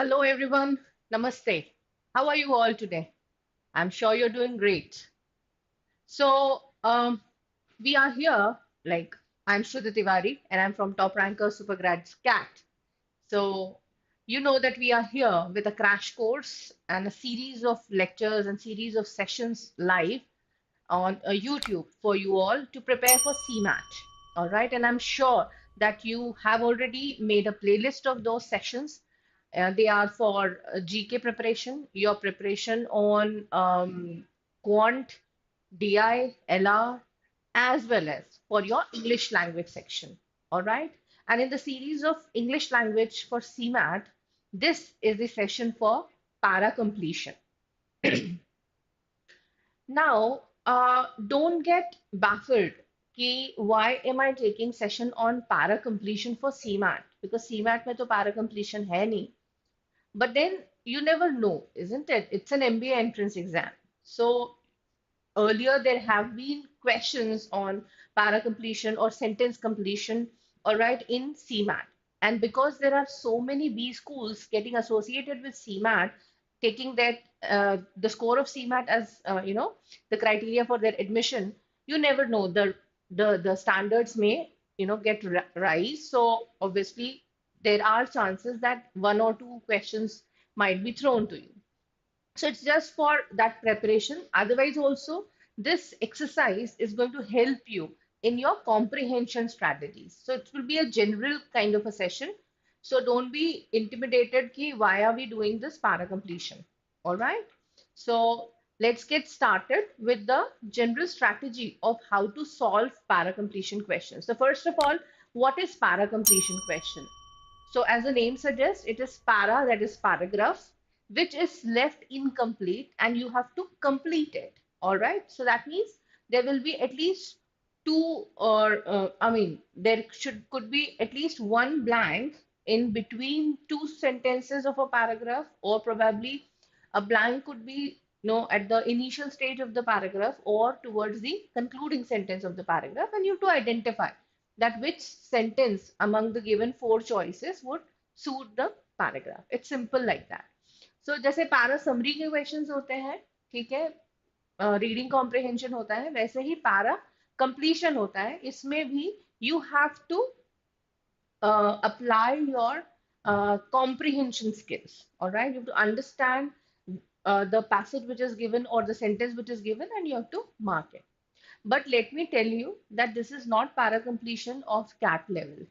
Hello, everyone. Namaste. How are you all today? I'm sure you're doing great. So, we are here, like, I'm Shruti Tiwari, and I'm from Top Ranker SuperGrads CAT. So, you know that we are here with a crash course and a series of lectures and series of sessions live on YouTube for you all to prepare for CMAT. All right, and I'm sure that you have already made a playlist of those sessions. They are for GK preparation, your preparation on Quant, DI, LR, as well as for your English language section. All right, and in the series of English language for CMAT, this is the session for para completion. Now, don't get baffled. कि why am I taking session on para completion for CMAT? Because CMAT में तो para completion है नहीं. But then you never know, isn't it? It's an MBA entrance exam. So earlier there have been questions on para completion or sentence completion, all right, in CMAT. And because there are so many B schools getting associated with CMAT, taking that the score of CMAT as the criteria for their admission, you never know the standards may get rise. So obviously there are chances that one or two questions might be thrown to you. So it's just for that preparation. Otherwise, also, this exercise is going to help you in your comprehension strategies. So it will be a general kind of a session. So don't be intimidated ki why are we doing this para completion? All right. So let's get started with the general strategy of how to solve para completion questions. So first of all, what is para completion question? So as the name suggests, it is para, that is paragraph, which is left incomplete and you have to complete it. All right. So that means there will be at least two or there could be at least one blank in between two sentences of a paragraph, or probably a blank could be at the initial stage of the paragraph or towards the concluding sentence of the paragraph, and you have to identify that which sentence among the given four choices would suit the paragraph. It's simple like that. So जैसे para summary के questions होते हैं, ठीक है, reading comprehension होता है, वैसे ही para completion होता है. इसमें भी you have to apply your comprehension skills. All right, you have to understand the passage which is given or the sentence which is given, and you have to mark it. But let me tell you that this is not para completion of CAT level.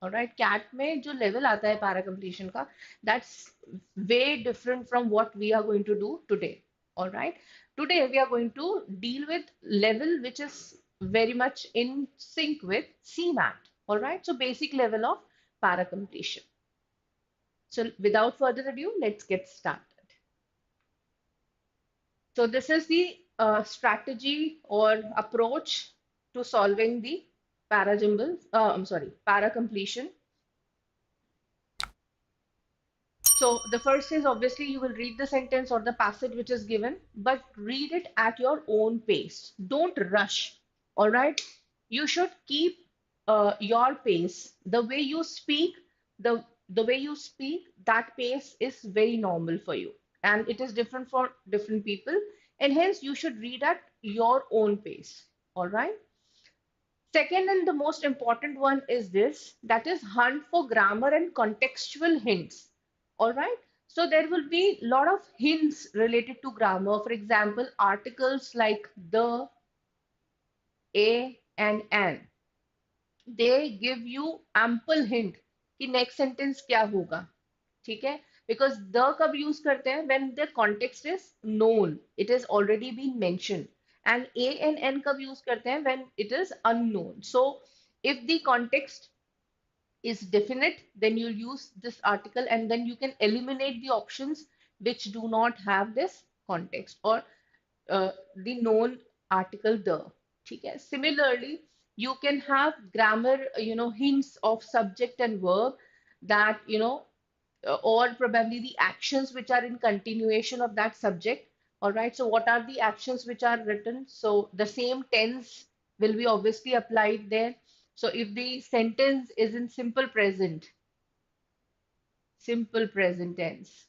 All right, CAT में जो level आता है para completion का, that's way different from what we are going to do today. All right, today we are going to deal with level which is very much in sync with CMAT. All right, so basic level of para completion. So without further ado, let's get started. So this is the strategy or approach to solving the para completion. So the first is obviously you will read the sentence or the passage which is given, but read it at your own pace. Don't rush. All right. You should keep your pace. The way you speak, the way you speak, that pace is very normal for you, and it is different for different people, and hence you should read at your own pace. All right. Second and the most important one is this, that is hunt for grammar and contextual hints. All right. So there will be a lot of hints related to grammar. For example, articles like the, a, and an. They give you ample hint कि next sentence क्या होगा. ठीक है? Because the कब use करते हैं when the context is known, it has already been mentioned. And a and n कब use करते हैं when it is unknown. So if the context is definite, then you use this article and then you can eliminate the options which do not have this context or the known article the. ठीक है? Similarly, you can have grammar, hints of subject and verb that, or probably the actions which are in continuation of that subject. All right. So what are the actions which are written? So the same tense will be obviously applied there. So if the sentence is in simple present, simple present tense.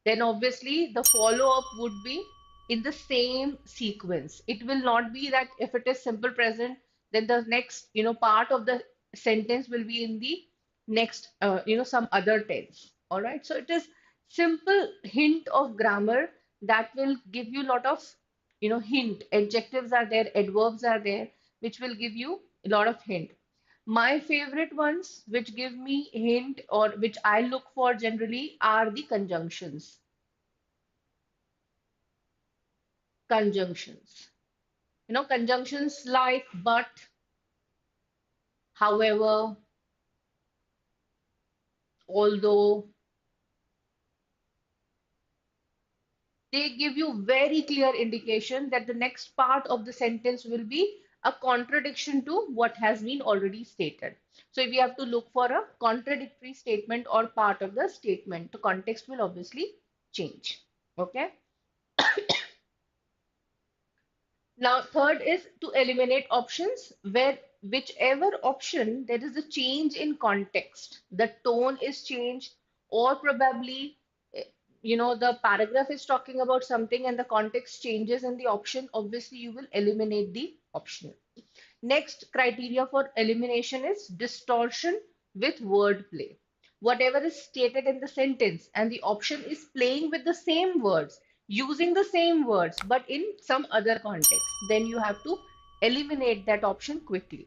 Then obviously the follow-up would be in the same sequence. It will not be that if it is simple present, then the next, part of the sentence will be in the next, some other tense. All right. So it is simple hint of grammar that will give you a lot of, hint. Adjectives are there, adverbs are there, which will give you a lot of hint. My favorite ones, which give me hint or which I look for generally, are the conjunctions. Conjunctions. Conjunctions like but, however, although, they give you very clear indication that the next part of the sentence will be a contradiction to what has been already stated. So if we have to look for a contradictory statement or part of the statement, the context will obviously change. Okay. Now, third is to eliminate options where whichever option there is a change in context, the tone is changed, or probably, eh, the paragraph is talking about something and the context changes in the option, obviously you will eliminate the option. Next criteria for elimination is distortion with wordplay. Whatever is stated in the sentence and the option is playing with the same words, using the same words, but in some other context, then you have to eliminate that option quickly.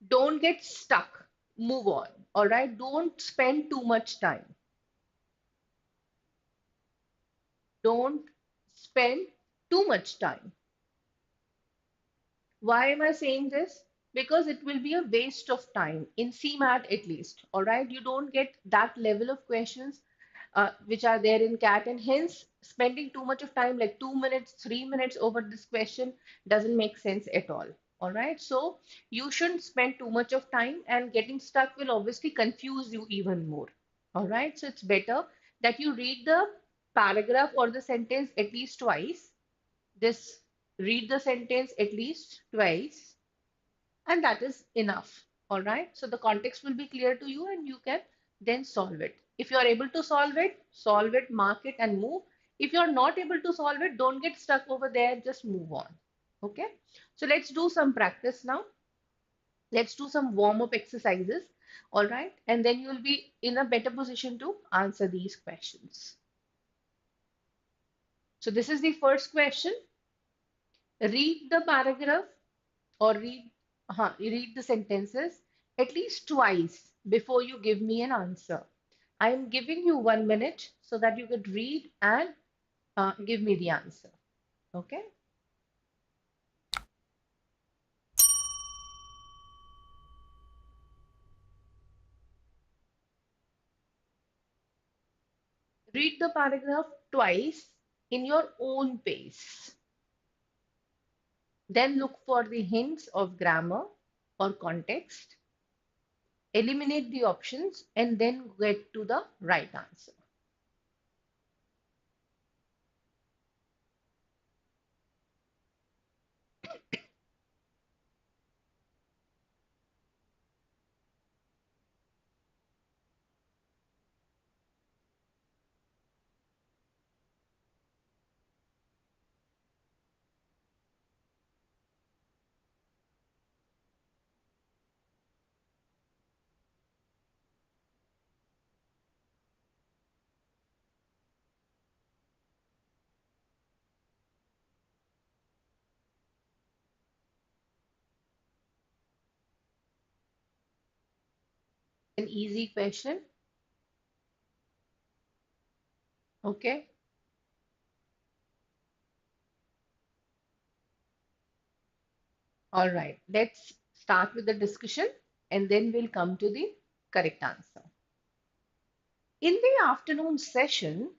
Don't get stuck. Move on. All right. Don't spend too much time. Don't spend too much time. Why am I saying this? Because it will be a waste of time in CMAT at least. All right, you don't get that level of questions which are there in CAT, and hence spending too much of time, like 2 minutes, 3 minutes over this question doesn't make sense at all. All right, so you shouldn't spend too much of time, and getting stuck will obviously confuse you even more. All right, so it's better that you read the paragraph or the sentence at least twice. This Read the sentence at least twice, and that is enough. All right. So the context will be clear to you and you can then solve it. If you are able to solve it, mark it, and move. If you're not able to solve it, don't get stuck over there, just move on. Okay. So let's do some practice now. Let's do some warm-up exercises. All right. And then you will be in a better position to answer these questions. So this is the first question. Read the paragraph or read the sentences at least twice before you give me an answer. I am giving you 1 minute so that you could read and give me the answer. Okay. Read the paragraph twice in your own pace. Then look for the hints of grammar or context. Eliminate the options and then get to the right answer. An easy question. Okay. All right, let's start with the discussion and then we'll come to the correct answer. In the afternoon session,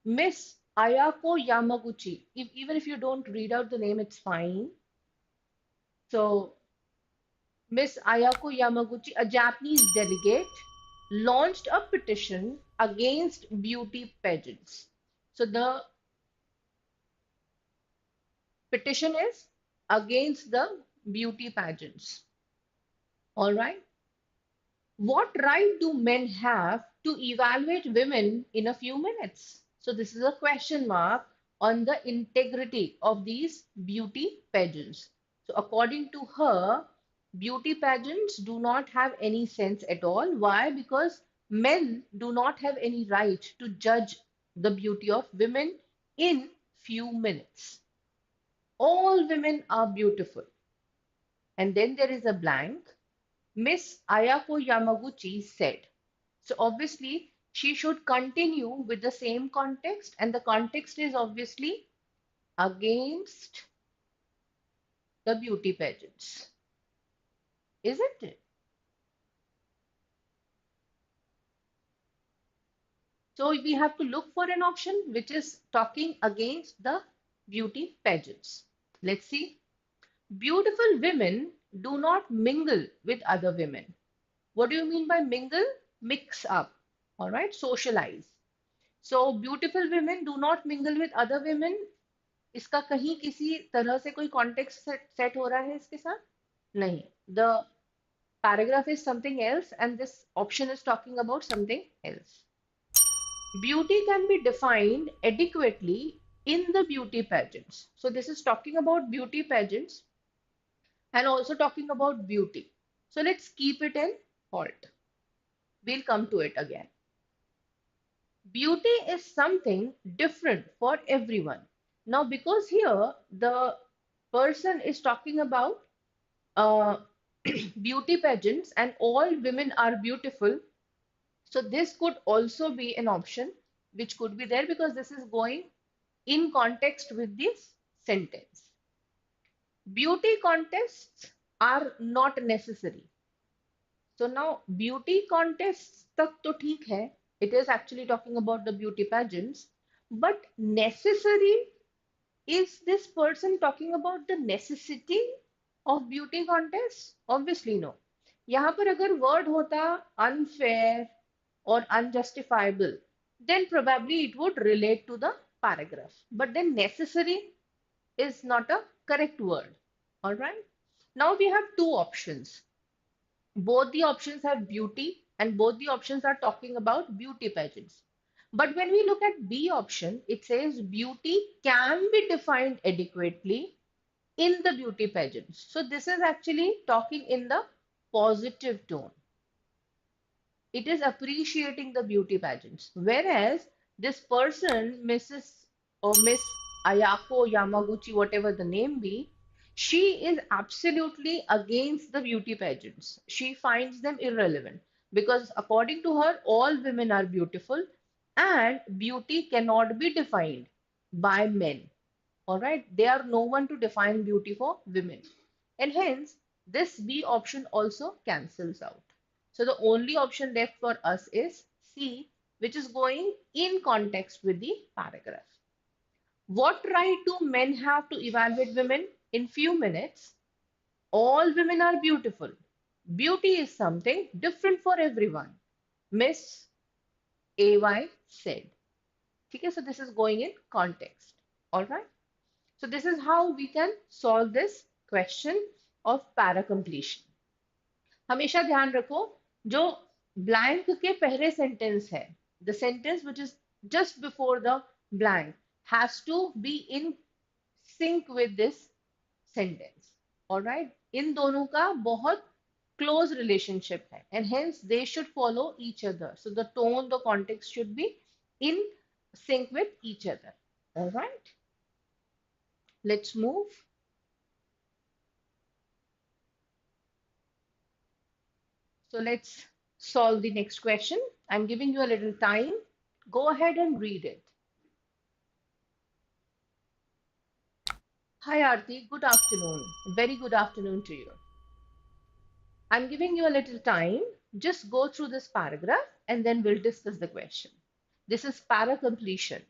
Miss Ayako Yamaguchi, even if you don't read out the name, it's fine. So, Miss Ayako Yamaguchi, a Japanese delegate, launched a petition against beauty pageants. So, the petition is against the beauty pageants. All right. What right do men have to evaluate women in a few minutes? So this is a question mark on the integrity of these beauty pageants. So according to her, beauty pageants do not have any sense at all. Why? Because men do not have any right to judge the beauty of women in few minutes. All women are beautiful. And then there is a blank. Miss Ayako Yamaguchi said. So obviously, she should continue with the same context, and the context is obviously against the beauty pageants, isn't it? So we have to look for an option which is talking against the beauty pageants. Let's see. Beautiful women do not mingle with other women. What do you mean by mingle? Mix up, all right, socialize. So beautiful women do not mingle with other women. इसका कहीं किसी तरह से कोई context set हो रहा है इसके साथ नहीं the paragraph is something else and this option is talking about something else. Beauty can be defined adequately in the beauty pageants. So this is talking about beauty pageants and also talking about beauty. So let's keep it in halt. We'll come to it again. Beauty is something different for everyone. Now, because here the person is talking about uh, beauty pageants and all women are beautiful, so this could also be an option which could be there because this is going in context with this sentence. Beauty contests are not necessary. So now beauty contests tak to theek hai. It is actually talking about the beauty pageants, but necessary, is this person talking about the necessity of beauty contest? Obviously no. यहाँ पर अगर word होता unfair or unjustifiable, then probably it would relate to the paragraph. But then necessary is not a correct word. All right. Now we have two options. Both the options have beauty and both the options are talking about beauty pageants. But when we look at B option, it says beauty can be defined adequately in the beauty pageants. So this is actually talking in the positive tone. It is appreciating the beauty pageants. Whereas this person, Mrs. or Miss Ayako Yamaguchi, whatever the name be, she is absolutely against the beauty pageants. She finds them irrelevant because, according to her, all women are beautiful and beauty cannot be defined by men. All right, they are no one to define beauty for women. And hence, this B option also cancels out. So the only option left for us is C, which is going in context with the paragraph. What right do men have to evaluate women? In few minutes, all women are beautiful. Beauty is something different for everyone. Miss AY said. Okay, so this is going in context. All right. So this is how we can solve this question of para completion. हमेशा ध्यान रखो जो blank के पहले sentence है the sentence which is just before the blank has to be in sync with this sentence alright इन दोनों का बहुत क्लोज रिलेशनशिप है and hence they should follow each other so the tone the context should be in sync with each other. All right, let's move. So let's solve the next question. I'm giving you a little time. Go ahead and read it. Hi Aarti, good afternoon. Very good afternoon to you. I'm giving you a little time. Just go through this paragraph and then we'll discuss the question. This is para completion.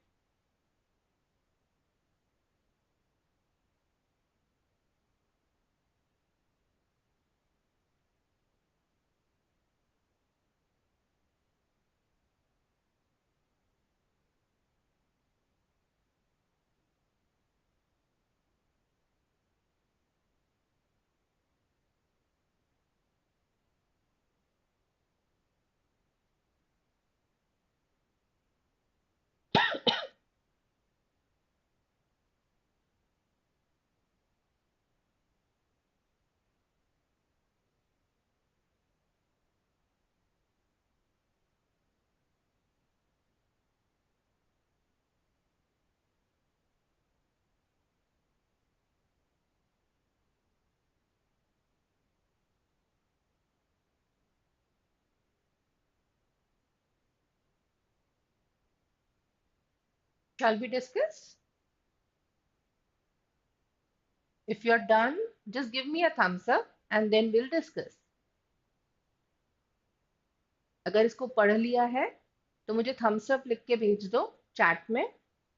Shall we discuss? If you're done, just give me a thumbs up and then we'll discuss. अगर इसको पढ़ लिया है तो मुझे Thums up लिख के भेज दो चैट में,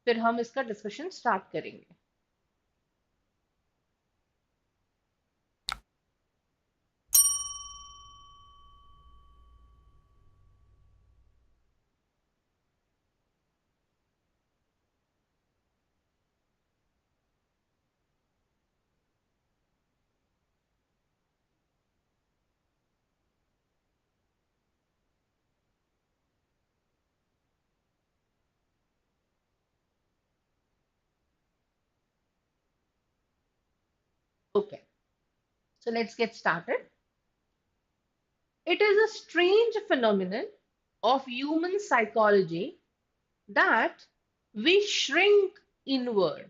फिर हम इसका डिस्कशन स्टार्ट करेंगे. Okay, so let's get started. It is a strange phenomenon of human psychology that we shrink inward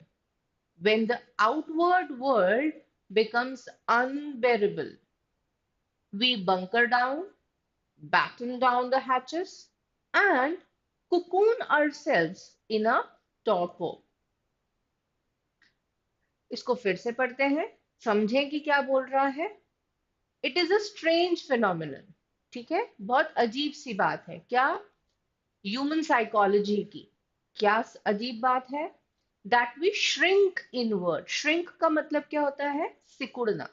when the outward world becomes unbearable. We bunker down, batten down the hatches, and cocoon ourselves in a torpor. इसको फिर से पढ़ते हैं, समझें कि क्या बोल रहा है. It is a strange phenomenon. ठीक है, बहुत अजीब सी बात है. क्या? ह्यूमन साइकोलॉजी की क्या अजीब बात है? That we shrink inward. Shrink का मतलब क्या होता है? सिकुड़ना.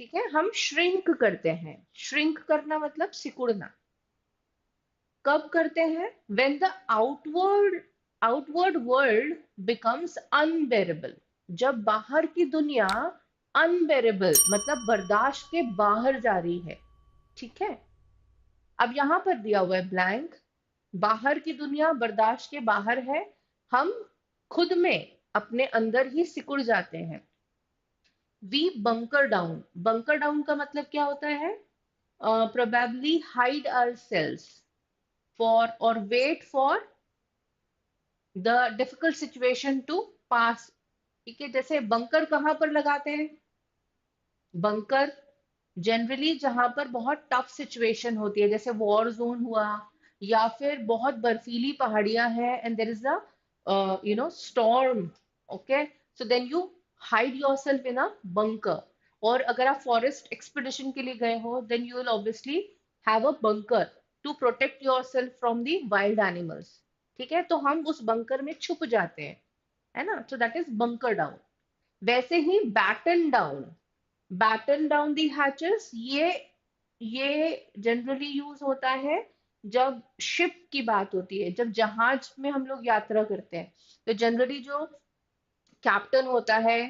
ठीक है, हम श्रिंक करते हैं. श्रिंक करना मतलब सिकुड़ना. कब करते हैं? When the outward world becomes unbearable. जब बाहर की दुनिया अनबेरेबल मतलब बर्दाश्त के बाहर जा रही है. ठीक है, अब यहां पर दिया हुआ है ब्लैंक. बाहर की दुनिया बर्दाश्त के बाहर है, हम खुद में अपने अंदर ही सिकुड़ जाते हैं. We bunker down. Bunker down का मतलब क्या होता है? प्रोबेबली हाइड आवरसेल्व्स फॉर और wait for the difficult situation to pass. ठीक है, जैसे बंकर कहाँ पर लगाते हैं? बंकर जनरली जहां पर बहुत टफ सिचुएशन होती है, जैसे वॉर जोन हुआ, या फिर बहुत बर्फीली पहाड़ियां हैं and there is a storm. Okay, so then you hide yourself in a bunker. और अगर आप फॉरेस्ट एक्सपीडिशन के लिए गए हो, then you will obviously have a bunker to protect yourself from the wild animals. ठीक है, तो हम उस बंकर में छुप जाते हैं, है ना. So that is bunker down. वैसे ही batten down. Batten down the hatches, ये जनरली यूज होता है जब शिप की बात होती है, जब जहाज में हम लोग यात्रा करते हैं. तो जनरली जो कैप्टन होता है,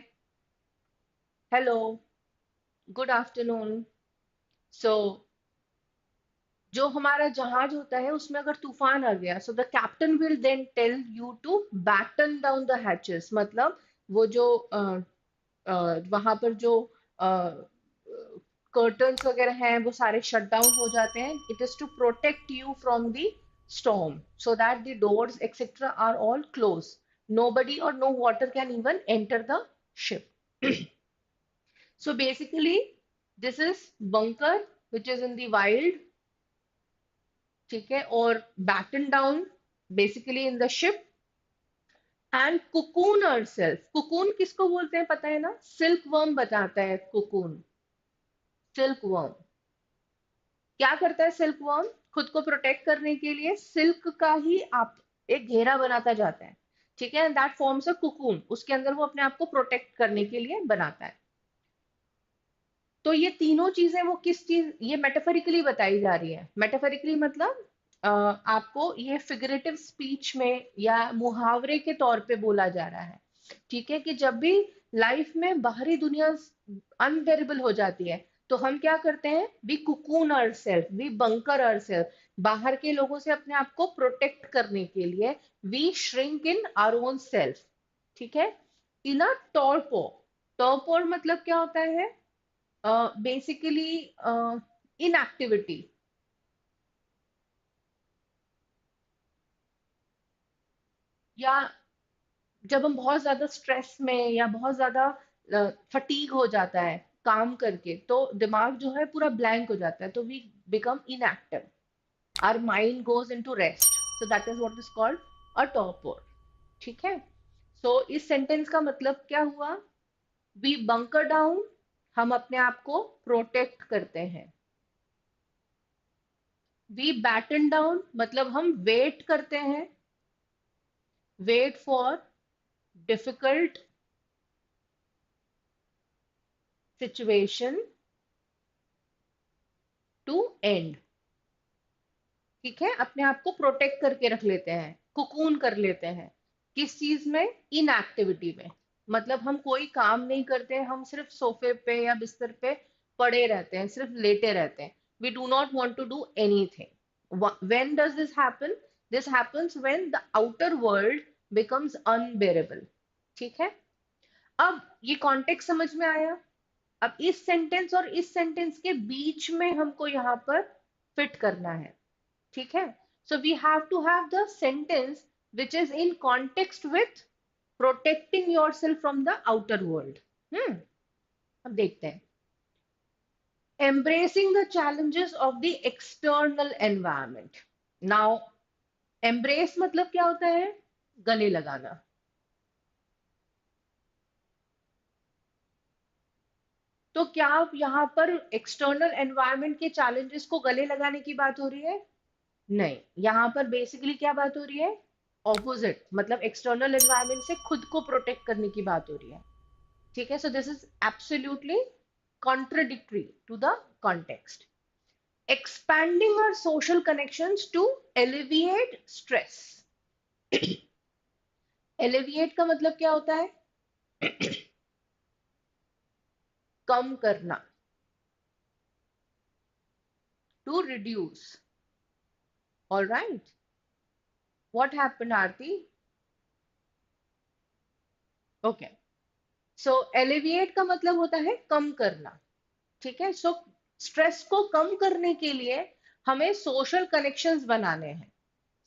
हेलो, गुड आफ्टरनून. सो जो हमारा जहाज होता है उसमें अगर तूफान आ गया, so the captain will then tell you to batten down the hatches. मतलब वो जो वहां पर जो कर्टन्स वगैरह हैं वो सारे शट डाउन हो जाते हैं. It is to protect you from the storm so that the doors etcetera are all close. nobody or no water can even enter the ship. So basically this is bunker which is in the wild. ठीक है, और batten down basically in the ship. And cocoon ourselves. Cocoon किसको बोलते हैं पता है ना? Silk worm बताता है कुकून. सिल्क वर्म क्या करता है? सिल्क वर्म खुद को प्रोटेक्ट करने के लिए सिल्क का ही आप एक घेरा बनाता जाता है. ठीक है, दैट फॉर्म्स अ कुकून. उसके अंदर वो अपने आप को प्रोटेक्ट करने के लिए बनाता है. तो ये तीनों चीजें वो किस चीज, ये मेटाफोरिकली बताई जा रही है. मेटाफोरिकली मतलब आपको ये फिगरेटिव स्पीच में या मुहावरे के तौर पे बोला जा रहा है. ठीक है, कि जब भी लाइफ में बाहरी दुनिया अनबेरेबल हो जाती है तो हम क्या करते हैं? We cocoon ourselves, we bunker ourselves. बाहर के लोगों से अपने आप को प्रोटेक्ट करने के लिए we shrink in our own self. ठीक है, इन अ टॉर्पो. टॉर्पोर मतलब क्या होता है? Basically inactivity. या जब हम बहुत ज्यादा स्ट्रेस में या बहुत ज्यादा फटीग हो जाता है काम करके, तो दिमाग जो है पूरा ब्लैंक हो जाता है, तो we become inactive. our mind goes into rest. So that is what is called a torpor. ठीक है? So इस सेंटेंस का मतलब क्या हुआ? We bunker down, हम अपने आप को प्रोटेक्ट करते हैं. We batten down मतलब हम वेट करते हैं. Wait for difficult situation to end. ठीक है, अपने आप को प्रोटेक्ट करके रख लेते हैं, कुकून कर लेते हैं. किस चीज में? इनएक्टिविटी में. मतलब हम कोई काम नहीं करते हैं, हम सिर्फ सोफे पे या बिस्तर पे पड़े रहते हैं, सिर्फ लेटे रहते हैं. We do not want to do anything. When does this happen? This happens when the outer world becomes unbearable. ठीक है, अब ये कॉन्टेक्स्ट समझ में आया. अब इस सेंटेंस और इस सेंटेंस के बीच में हमको यहाँ पर फिट करना है. ठीक है, so we have to have the sentence which is in context with protecting yourself from the outer world. अब देखते हैं. Embracing the challenges of the external environment. Now embrace मतलब क्या होता है? गले लगाना. तो क्या यहाँ पर एक्सटर्नल एनवायरमेंट के चैलेंजेस को गले लगाने की बात हो रही है? नहीं, यहाँ पर बेसिकली क्या बात हो रही है? ऑपोजिट, मतलब एक्सटर्नल एनवायरनमेंट से खुद को प्रोटेक्ट करने की बात हो रही है. ठीक है, so this is absolutely contradictory to the context. Expanding our social connections to alleviate stress. Alleviate का मतलब क्या होता है? कम करना. To reduce. All right, what happened, Aarti? Okay, so alleviate का मतलब होता है कम करना. ठीक है, so स्ट्रेस को कम करने के लिए हमें सोशल कनेक्शंस बनाने हैं.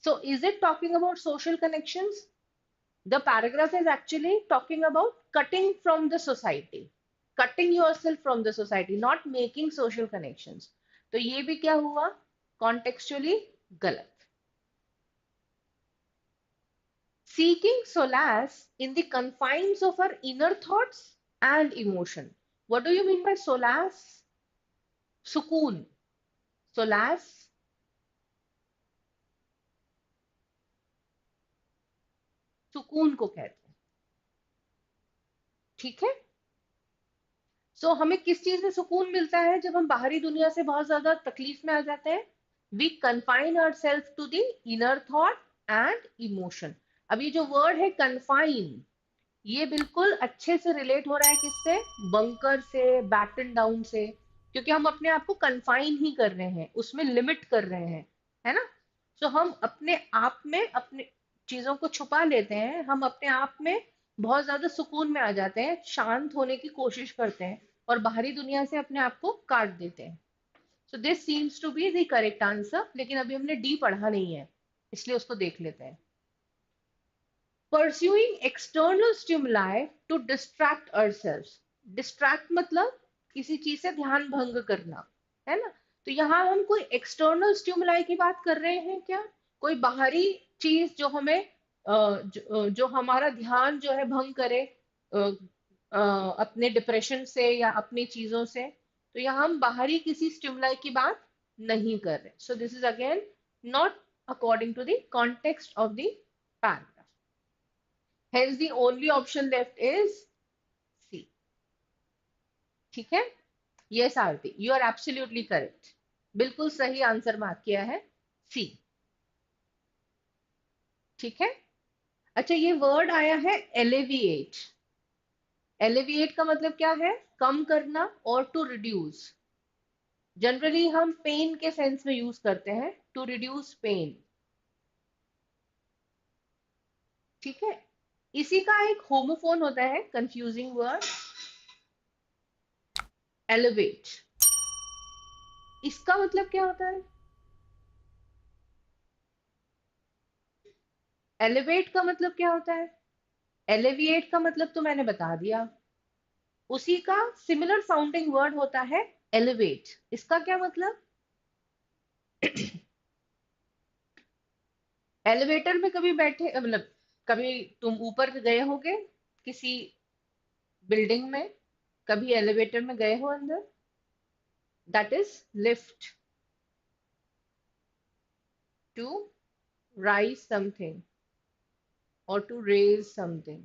So is it talking about social connections? The paragraph is actually talking about cutting from the society, cutting yourself from the society, not making social connections. तो ये भी क्या हुआ? Contextually गलत. Seeking solace in the confines of our inner thoughts and emotion. What do you mean by solace? सुकून. Solace, सुकून को कहते हैं. ठीक है, सो हमें किस चीज में सुकून मिलता है? जब हम बाहरी दुनिया से बहुत ज्यादा तकलीफ में आ जाते हैं. We confine our self to the inner thought and emotion. अब ये जो वर्ड है कन्फाइन, ये बिल्कुल अच्छे से रिलेट हो रहा है किससे? बंकर से, बैटन डाउन से. क्योंकि हम अपने आप को कन्फाइन ही कर रहे हैं, उसमें लिमिट कर रहे हैं, है ना? सो हम अपने आप में अपने चीजों को छुपा लेते हैं, हम अपने आप में बहुत ज्यादा सुकून में आ जाते हैं, शांत होने की कोशिश करते हैं और बाहरी दुनिया से अपने आप को काट देते हैं. So this seems to be the correct answer. लेकिन अभी हमने डी पढ़ा नहीं है, इसलिए उसको देख लेते हैं. Pursuing external stimuli to distract ourselves. Distract मतलब किसी चीज से ध्यान भंग करना, है ना? तो यहाँ हम कोई एक्सटर्नल स्टिमुलाई की बात कर रहे हैं क्या? कोई बाहरी चीज जो हमें जो हमारा ध्यान जो है भंग करे अपने डिप्रेशन से या अपनी चीजों से. तो यहाँ हम बाहरी किसी स्टिमुलाई की बात नहीं कर रहे. So this is again not according to the context of the paragraph. Hence the only option left is C. ठीक है? Yes, Aarti, you are absolutely correct. बिल्कुल सही आंसर मार्क किया है, C. ठीक है? अच्छा, ये वर्ड आया है alleviate. Alleviate का मतलब क्या है? कम करना और to reduce. जनरली हम पेन के सेंस में यूज करते हैं, to reduce pain. ठीक है? इसी का एक होमोफोन होता है, कंफ्यूजिंग वर्ड, एलिवेट. इसका मतलब क्या होता है? एलिवेट का मतलब क्या होता है? एलिविएट का मतलब तो मैंने बता दिया. उसी का सिमिलर साउंडिंग वर्ड होता है एलिवेट. इसका क्या मतलब? एलिवेटर में कभी बैठे, मतलब कभी तुम ऊपर गए होगे किसी बिल्डिंग में, कभी एलिवेटर में गए हो अंदर? That is lift, to rise something और टू रेज समथिंग,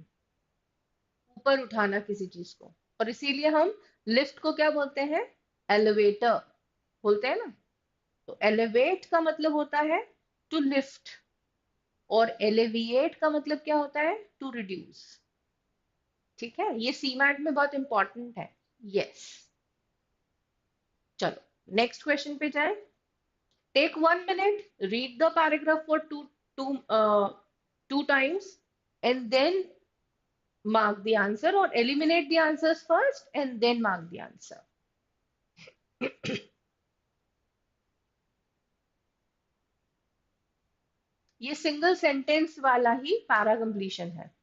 ऊपर उठाना किसी चीज को। और इसीलिए हम लिफ्ट को क्या बोलते हैं? एलिवेटर बोलते हैं ना। तो एलिवेट का मतलब होता है टू लिफ्ट, और एलिविएट का मतलब क्या होता है? To reduce. ठीक है, ये सीमैट में बहुत इंपॉर्टेंट है। यस। चलो नेक्स्ट क्वेश्चन पे जाए। Take 1 minute, read the paragraph for two times, and then mark the answer, or eliminate the answers first and then mark the answer. ये सिंगल सेंटेंस वाला ही पैरा कंप्लीशन है।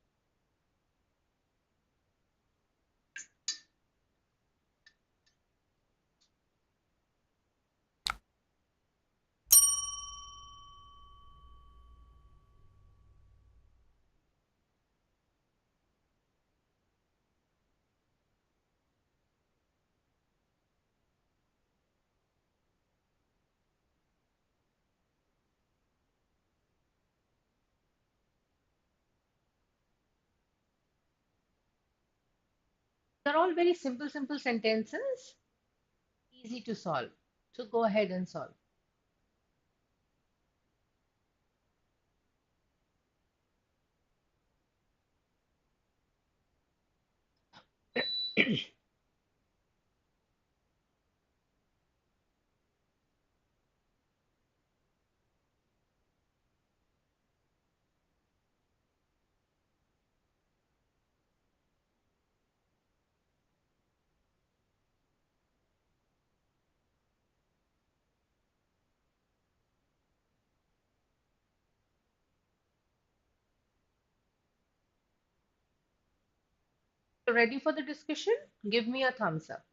They're all very simple sentences, easy to solve. So go ahead and solve. So ready for the discussion? Give me a thumbs up.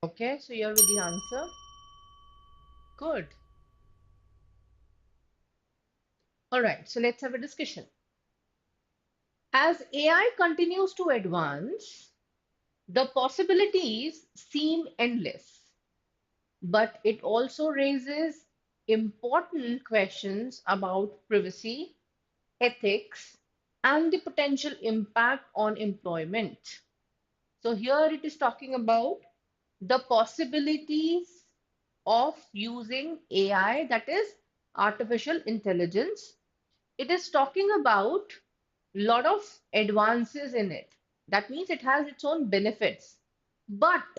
Okay, so you're with the answer. Good. All right, so let's have a discussion. As AI continues to advance, the possibilities seem endless, but it also raises important questions about privacy, ethics, and the potential impact on employment. So, here it is talking about the possibilities of using AI, that is artificial intelligence. It is talking about lot of advances in it. That means it has its own benefits. But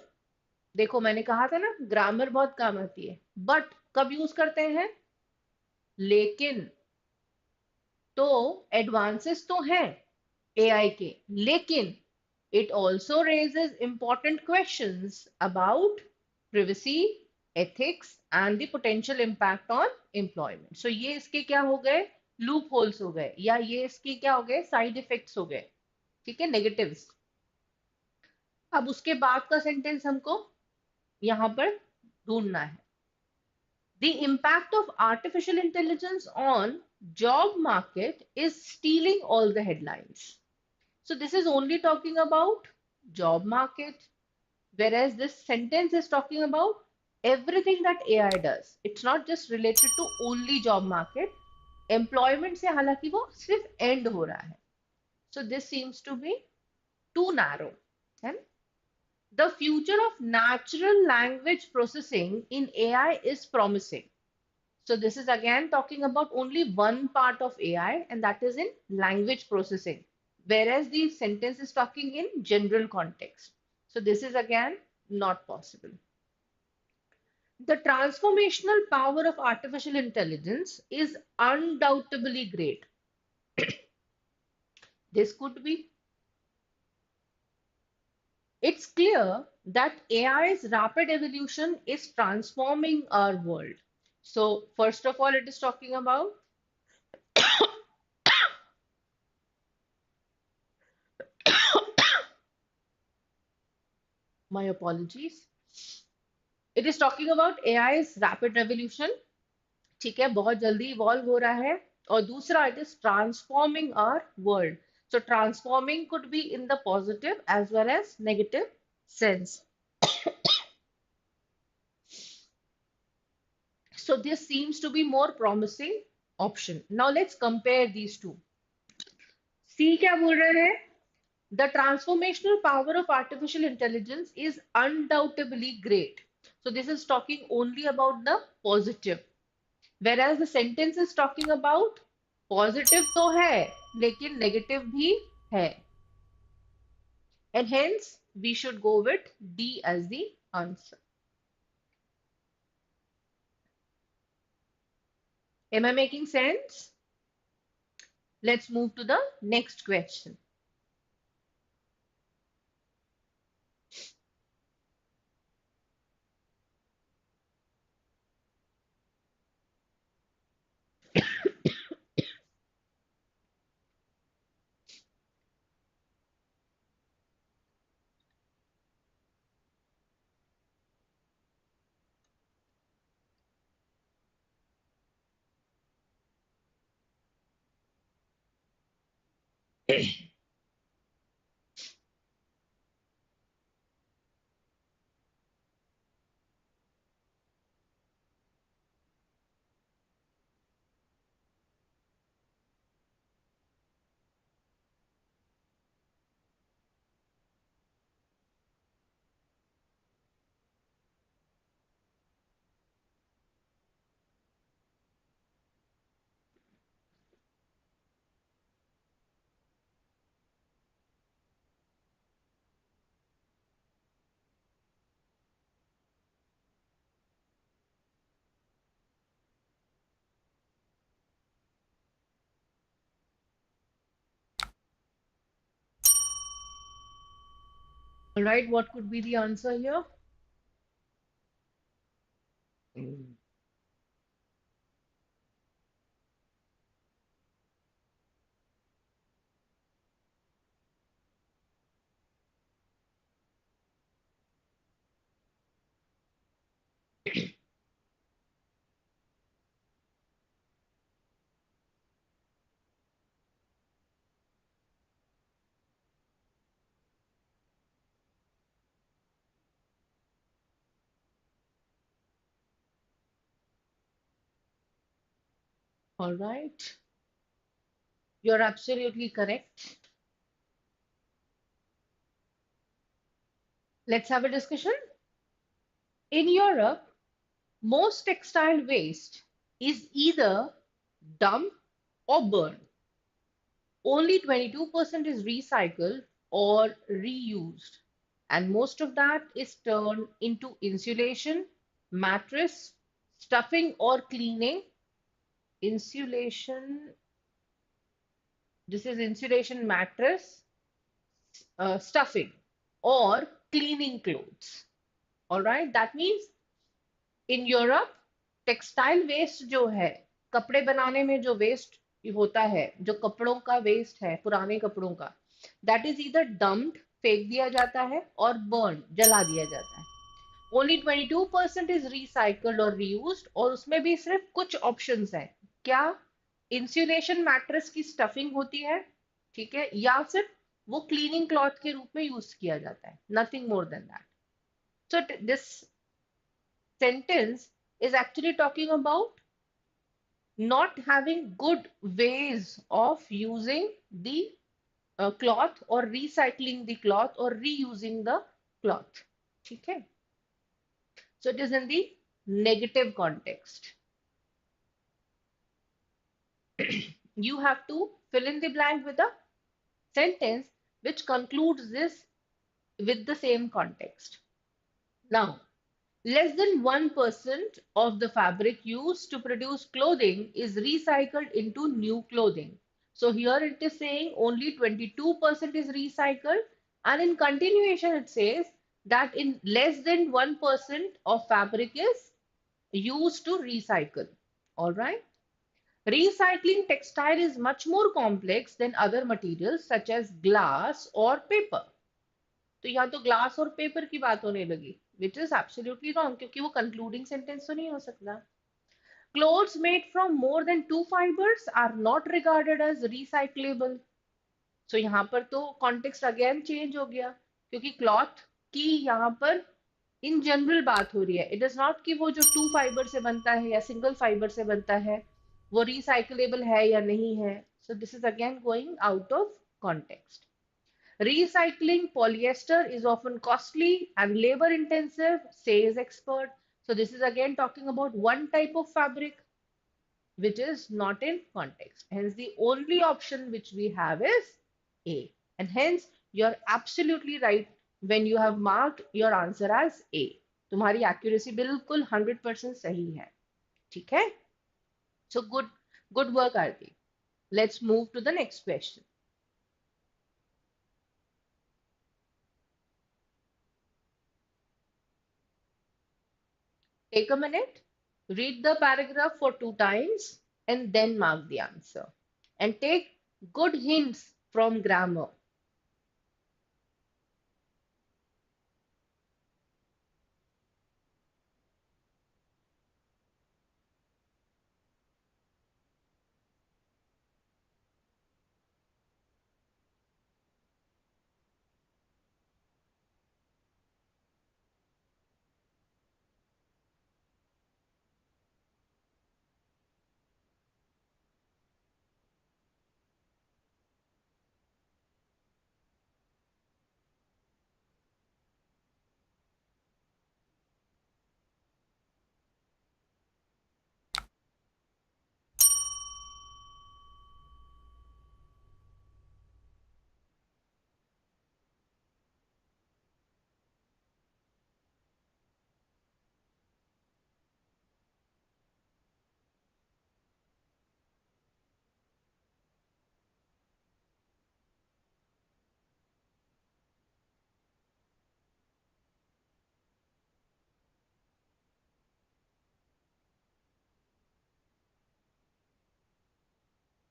देखो मैंने कहा था ना, grammar बहुत काम आती है। But कब यूज करते हैं? लेकिन। तो एडवांसेस तो हैं एआई के, लेकिन it also raises important questions about privacy, ethics, and the potential impact on employment. So ये इसके क्या हो गए? लूप होल्स हो गए, या ये इसके क्या हो गए? साइड इफेक्ट्स हो गए। ठीक है, नेगेटिव्स। अब उसके बाद का सेंटेंस हमको यहां पर ढूंढना है। The impact of artificial intelligence on job market is stealing all the headlines. So this is only talking about job market, whereas this sentence is talking about everything that AI does. It's not just related to only job market. Employment से हालांकि वो सिर्फ end हो रहा है. So this seems to be too narrow. है? The future of natural language processing in AI is promising. So this is again talking about only one part of AI, and that is in language processing, whereas the sentence is talking in general context. So this is again not possible. The transformational power of artificial intelligence is undoubtedly great. This could be. It's clear that AI's rapid evolution is transforming our world. So, first of all, it is talking about, my apologies, it is talking about AI's rapid revolution. ठीक है, बहुत जल्दी evolve हो रहा है. और दूसरा, it is transforming our world. So, transforming could be in the positive as well as negative sense. So, this seems to be more promising option. Now, let's compare these two. C क्या बोल रहे हैं? The transformational power of artificial intelligence is undoubtedly great. So this is talking only about the positive. Whereas the sentence is talking about positive तो है, लेकिन negative भी है. And hence we should go with D as the answer. Am I making sense? Let's move to the next question. All right, what could be the answer here? All right, you're absolutely correct. Let's have a discussion. In Europe, most textile waste is either dumped or burned. Only 22% is recycled or reused, and most of that is turned into insulation, mattress, stuffing, or cleaning. Insulation, this is insulation, mattress, stuffing, or cleaning clothes. All right, that means in Europe textile waste जो है, कपड़े बनाने में जो waste होता है, जो कपड़ों का वेस्ट है, पुराने कपड़ों का, दैट इज ईदर डम्प्ड, फेंक दिया जाता है, और बर्न, जला दिया जाता है. ओनली 22% इज रिसाइकल्ड और रीयूज्ड, और उसमें भी सिर्फ कुछ ऑप्शंस हैं. क्या? इंसुलेशन मैट्रेस की स्टफिंग होती है, ठीक है, या सिर्फ वो क्लीनिंग क्लॉथ के रूप में यूज किया जाता है, nothing more than that. So this sentence is actually talking about not having good ways of using the cloth, or recycling the cloth, or reusing the cloth. Okay. So it is in the negative context. You have to fill in the blank with a sentence which concludes this with the same context. Now, less than 1% of the fabric used to produce clothing is recycled into new clothing. So here it is saying only 22% is recycled, and in continuation it says that in less than 1% of fabric is used to recycle. All right. Recycling textile is much more complex than other materials such as glass or paper. तो यहाँ तो glass और paper की बात होने लगी, which is absolutely wrong क्योंकि वो concluding sentence तो नहीं हो सकता. Clothes made from more than two fibers are not regarded as recyclable. So यहाँ पर तो context again change हो गया क्योंकि cloth की यहाँ पर इन जनरल बात हो रही है. इट इज नॉट कि वो जो टू फाइबर से बनता है या सिंगल फाइबर से बनता है वो रिसाइकलेबल है या नहीं है. So this is again going out of context. Recycling polyester is often costly and labor intensive, says expert. So this is again talking about one type of fabric which is not in context. Hence the only option which we have is A. And hence you're absolutely right when you have marked your answer as A. तुम्हारी accuracy बिल्कुल 100% सही है. ठीक है? So good work, Aarti. Let's move to the next question. Take a minute, read the paragraph for 2 times and then mark the answer. And take good hints from grammar.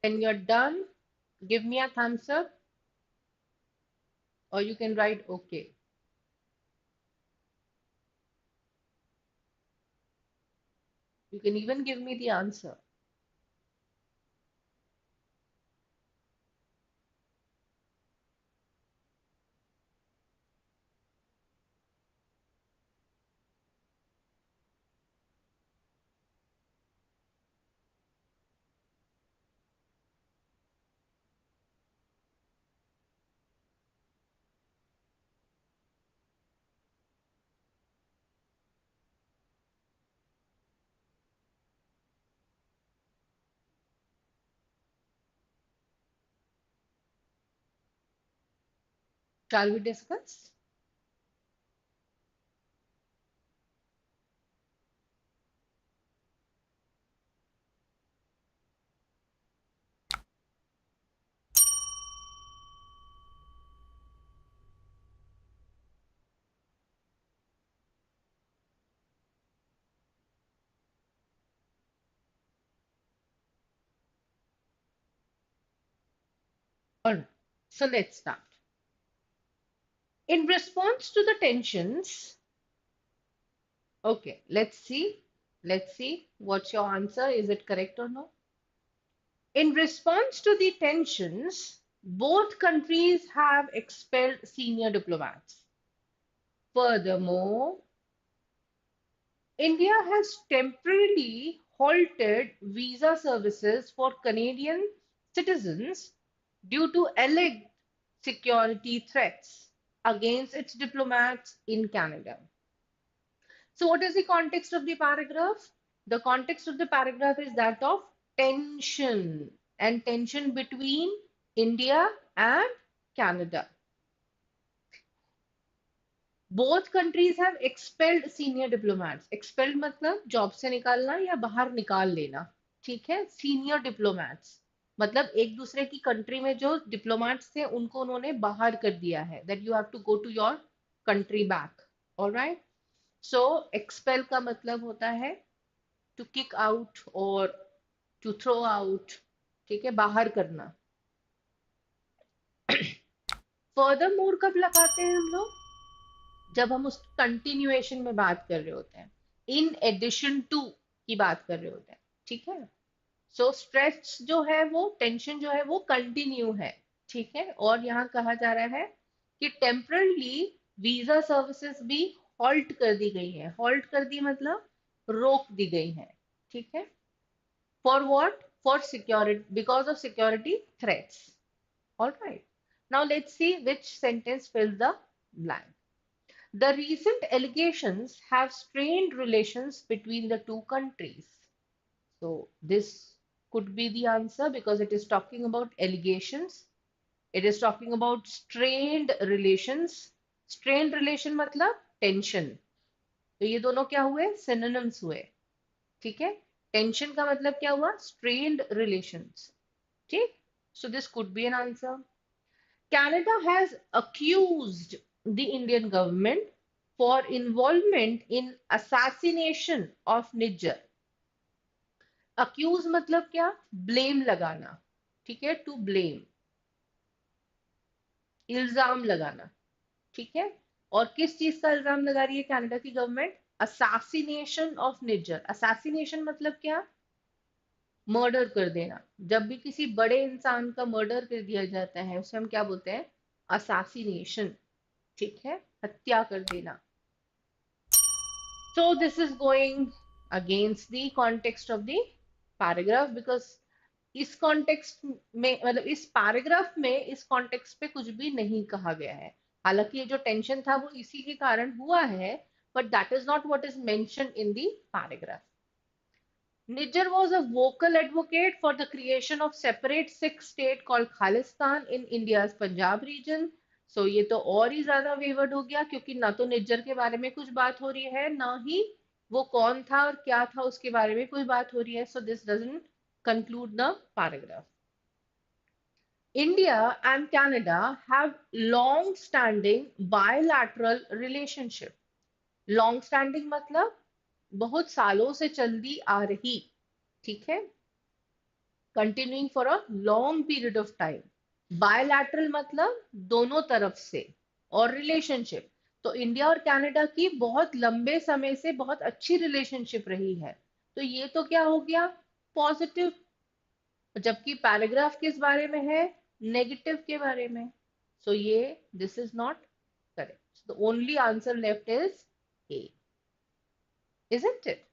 When you're done, give me a thumbs up or you can write okay. You can even give me the answer. Shall we discuss? All right. So let's start. In response to the tensions, okay, let's see. Let's see what's your answer. Is it correct or no? In response to the tensions, both countries have expelled senior diplomats. Furthermore, India has temporarily halted visa services for Canadian citizens due to alleged security threats against its diplomats in Canada. So, what is the context of the paragraph? The context of the paragraph is that of tension and tension between India and Canada. Both countries have expelled senior diplomats. Expelled मतलब job से निकालना या बाहर निकाल लेना. ठीक है? Senior diplomats मतलब एक दूसरे की कंट्री में जो डिप्लोमेट्स थे उनको उन्होंने बाहर कर दिया है. That you have to go to your country back. All right. So expel का मतलब होता है to kick out और to throw out. ठीक है, बाहर करना. Furthermore कब लगाते हैं हम लोग? जब हम उस कंटिन्यूएशन में बात कर रहे होते हैं, इन एडिशन टू की बात कर रहे होते हैं. ठीक है. सो स्ट्रेस जो है वो, टेंशन जो है वो कंटिन्यू है. ठीक है. और यहाँ कहा जा रहा है कि टेम्परली वीजा सर्विसेज भी हॉल्ट कर दी गई है. हॉल्ट कर दी मतलब रोक दी गई है. ठीक है. For what? For security, because of security threats. All right. Now let's see which sentence फिल्स the blank. The recent allegations have strained relations between the two countries. So this could be the answer because it is talking about allegations. It is talking about strained relations. Strained relation मतलब tension. तो ये दोनों क्या हुए? Synonyms हुए. ठीक है. Tension का मतलब क्या हुआ? Strained relations. ठीक. So this could be an answer. Canada has accused the Indian government for involvement in assassination of Niger. Accuse मतलब क्या? Blame लगाना. ठीक है. To blame. इल्जाम लगाना. ठीक है. और किस चीज का इल्जाम लगा रही है कनाडा की government? Assassination of Niger. Assassination मतलब क्या? मर्डर कर देना. जब भी किसी बड़े इंसान का मर्डर कर दिया जाता है उसे हम क्या बोलते हैं? Assassination. ठीक है. हत्या कर देना. So this is going against the context of the paragraph because इस कॉन्टेक्स्ट में, मतलब इस पैराग्राफ में इस कॉन्टेक्स्ट पे कुछ भी नहीं कहा गया है. हालांकि ये जो टेंशन था वो इसी के कारण हुआ है, but that is not what is mentioned in the paragraph. Niger was a vocal advocate for the creation of separate Sikh state called Khalistan in India's Punjab region. So ये तो और ही ज्यादा वेवर्ड हो गया क्योंकि ना तो निज्जर के बारे में कुछ बात हो रही है, ना ही वो कौन था और क्या था उसके बारे में कोई बात हो रही है. So this doesn't conclude the paragraph. India and Canada have long-standing bilateral relationship. Long-standing मतलब बहुत सालों से चलती आ रही. ठीक है. Continuing for a long period of time. Bilateral मतलब दोनों तरफ से. और रिलेशनशिप तो इंडिया और कनाडा की बहुत लंबे समय से बहुत अच्छी रिलेशनशिप रही है. तो ये तो क्या हो गया? पॉजिटिव. जबकि पैराग्राफ किस बारे में है? नेगेटिव के बारे में. सो ये this is not correct. The only answer left is a. Isn't it?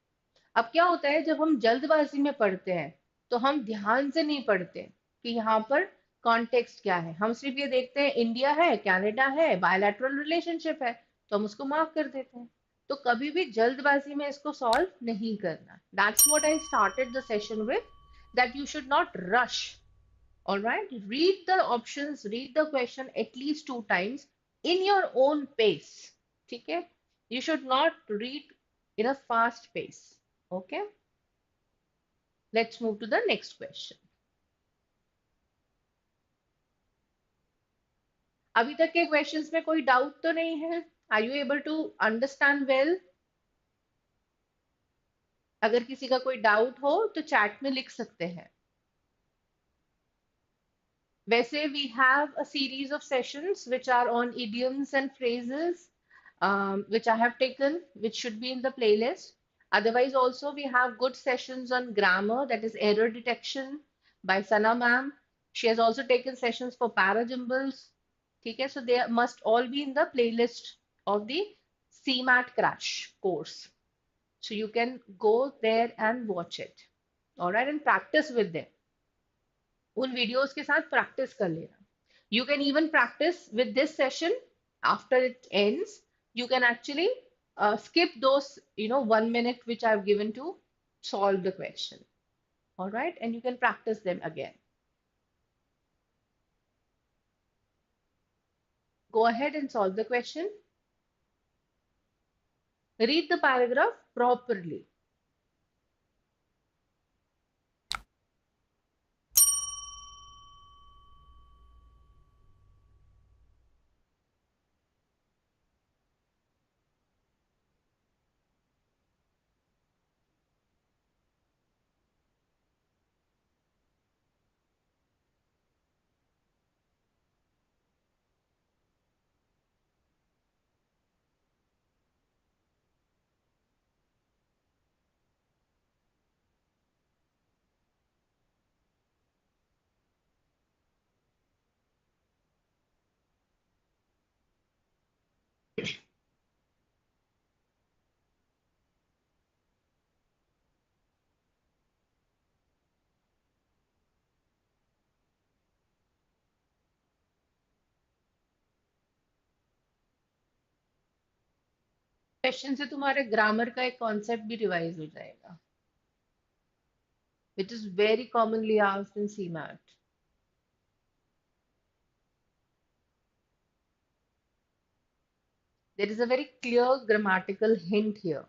अब क्या होता है जब हम जल्दबाजी में पढ़ते हैं तो हम ध्यान से नहीं पढ़ते कि यहाँ पर कॉन्टेक्स्ट क्या है. हम सिर्फ ये देखते हैं इंडिया है, कनाडा है, बायलैटरल रिलेशनशिप है, तो हम उसको मार्क कर देते हैं. तो कभी भी जल्दबाजी में इसको सॉल्व नहीं करना. That's what I started the session with, that you should not rush. Alright. Read the options, read the question at least 2 times in your own pace. ठीक है. You should not read in a fast pace. Okay. Let's move to the next question. अभी तक के questions में कोई doubt तो नहीं है? Are you able to understand well? अगर किसी का कोई डाउट हो तो चैट में लिख सकते हैं. वैसे we have a series of sessions which are on idioms and phrases, which I have taken, which should be in the playlist. Otherwise, also we have good sessions on grammar, that is error detection by Sana ma'am. She has also taken sessions for parajumbles. Okay, so they must all be in the playlist of the CMAT crash course. So you can go there and watch it. All right, and practice with them. उन videos के साथ practice कर लेना. You can even practice with this session. After it ends, you can actually skip those 1 minute which I've given to solve the question. All right, and you can practice them again. Go ahead and solve the question. Read the paragraph properly. Question से तुम्हारे grammar का एक concept भी revise हो जाएगा, which is very commonly asked in CMAT. There is a very clear grammatical hint here.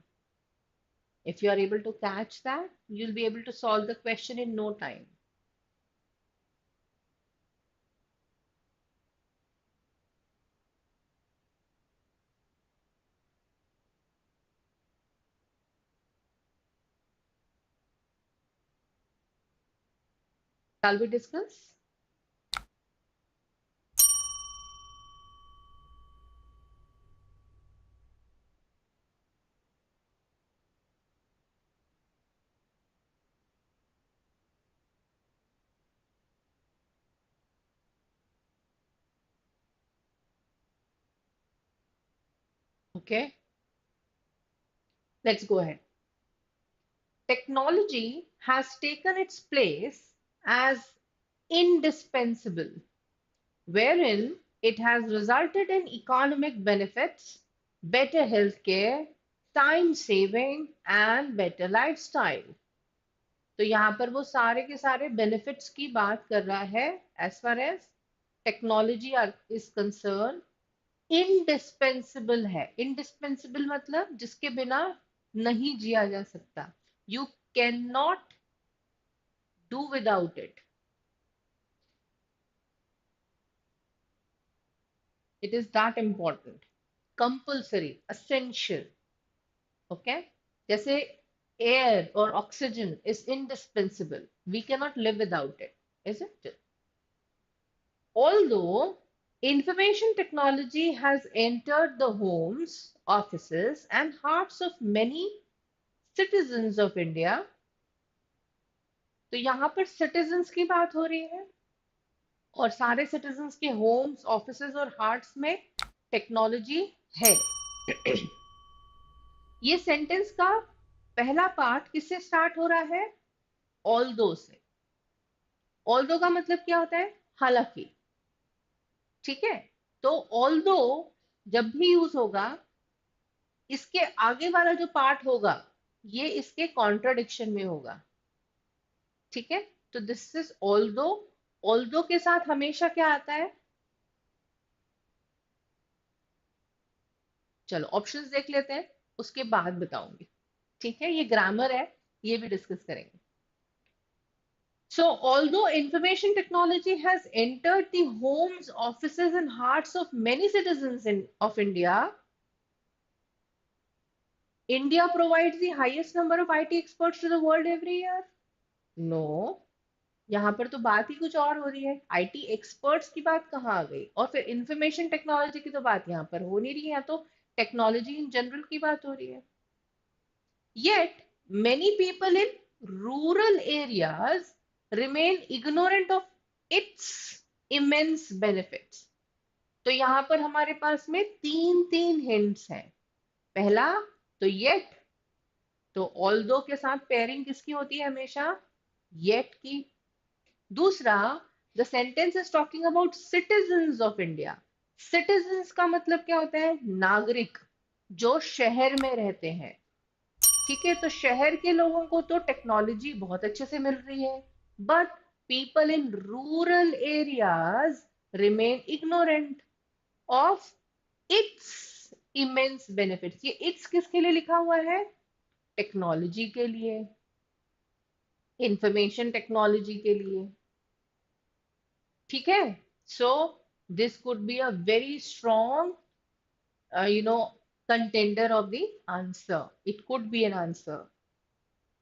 If you are able to catch that, you'll be able to solve the question in no time. Shall we discuss? Okay, let's go ahead. Technology has taken its place as indispensable, wherein it has resulted in economic benefits, better healthcare, time saving, and better lifestyle. तो यहाँ पर वो सारे के सारे benefits की बात कर रहा है as far as technology is concern. Indispensable है, इंडिस्पेंसिबल मतलब जिसके बिना नहीं जिया जा सकता, you cannot do without it, it is that important, compulsory, essential. Okay, जैसे एयर और oxygen is indispensable, we cannot live without it, isn't it? Although information technology has entered the homes, offices, and hearts of many citizens of India, तो यहाँ पर citizens की बात हो रही है और सारे citizens के homes, offices और hearts में टेक्नोलॉजी है। ये सेंटेंस का पहला पार्ट किससे स्टार्ट हो रहा है? ऑल्दो से। ऑल्दो का मतलब क्या होता है? हालांकि। ठीक है, तो ऑल्दो जब भी यूज होगा, इसके आगे वाला जो पार्ट होगा ये इसके कॉन्ट्राडिक्शन में होगा। ठीक है, तो दिस इज ऑल्दो। ऑल्दो के साथ हमेशा क्या आता है? चलो ऑप्शंस देख लेते हैं, उसके बाद बताऊंगी। ठीक है, ये ग्रामर है, ये भी डिस्कस करेंगे। So, although information technology has entered the homes, offices, and hearts of many citizens of India, India provides the highest number of IT experts to the world every year. No, यहाँ पर तो बात ही कुछ और हो रही है। आईटी एक्सपर्ट्स की बात कहाँ आ गई? और फिर इंफॉर्मेशन टेक्नोलॉजी की तो बात यहाँ पर हो नहीं रही है, तो टेक्नोलॉजी इन जनरल की बात हो रही है। Yet, many people in rural areas remain ignorant of its immense benefits. तो यहाँ पर हमारे पास में तीन तीन हिंट्स हैं। पहला तो yet, तो although के साथ पेयरिंग किसकी होती है? हमेशा yet की। दूसरा, the sentence is talking about citizens of India. Citizens का मतलब क्या होता है? नागरिक, जो शहर में रहते हैं। ठीक है, तो शहर के लोगों को तो टेक्नोलॉजी बहुत अच्छे से मिल रही है, but people in rural areas remain ignorant of its immense benefits. ये इट्स किसके लिए लिखा हुआ है? टेक्नोलॉजी के लिए, इंफॉर्मेशन टेक्नोलॉजी के लिए। ठीक है, so this could be a very strong contender of the answer, it could be an answer.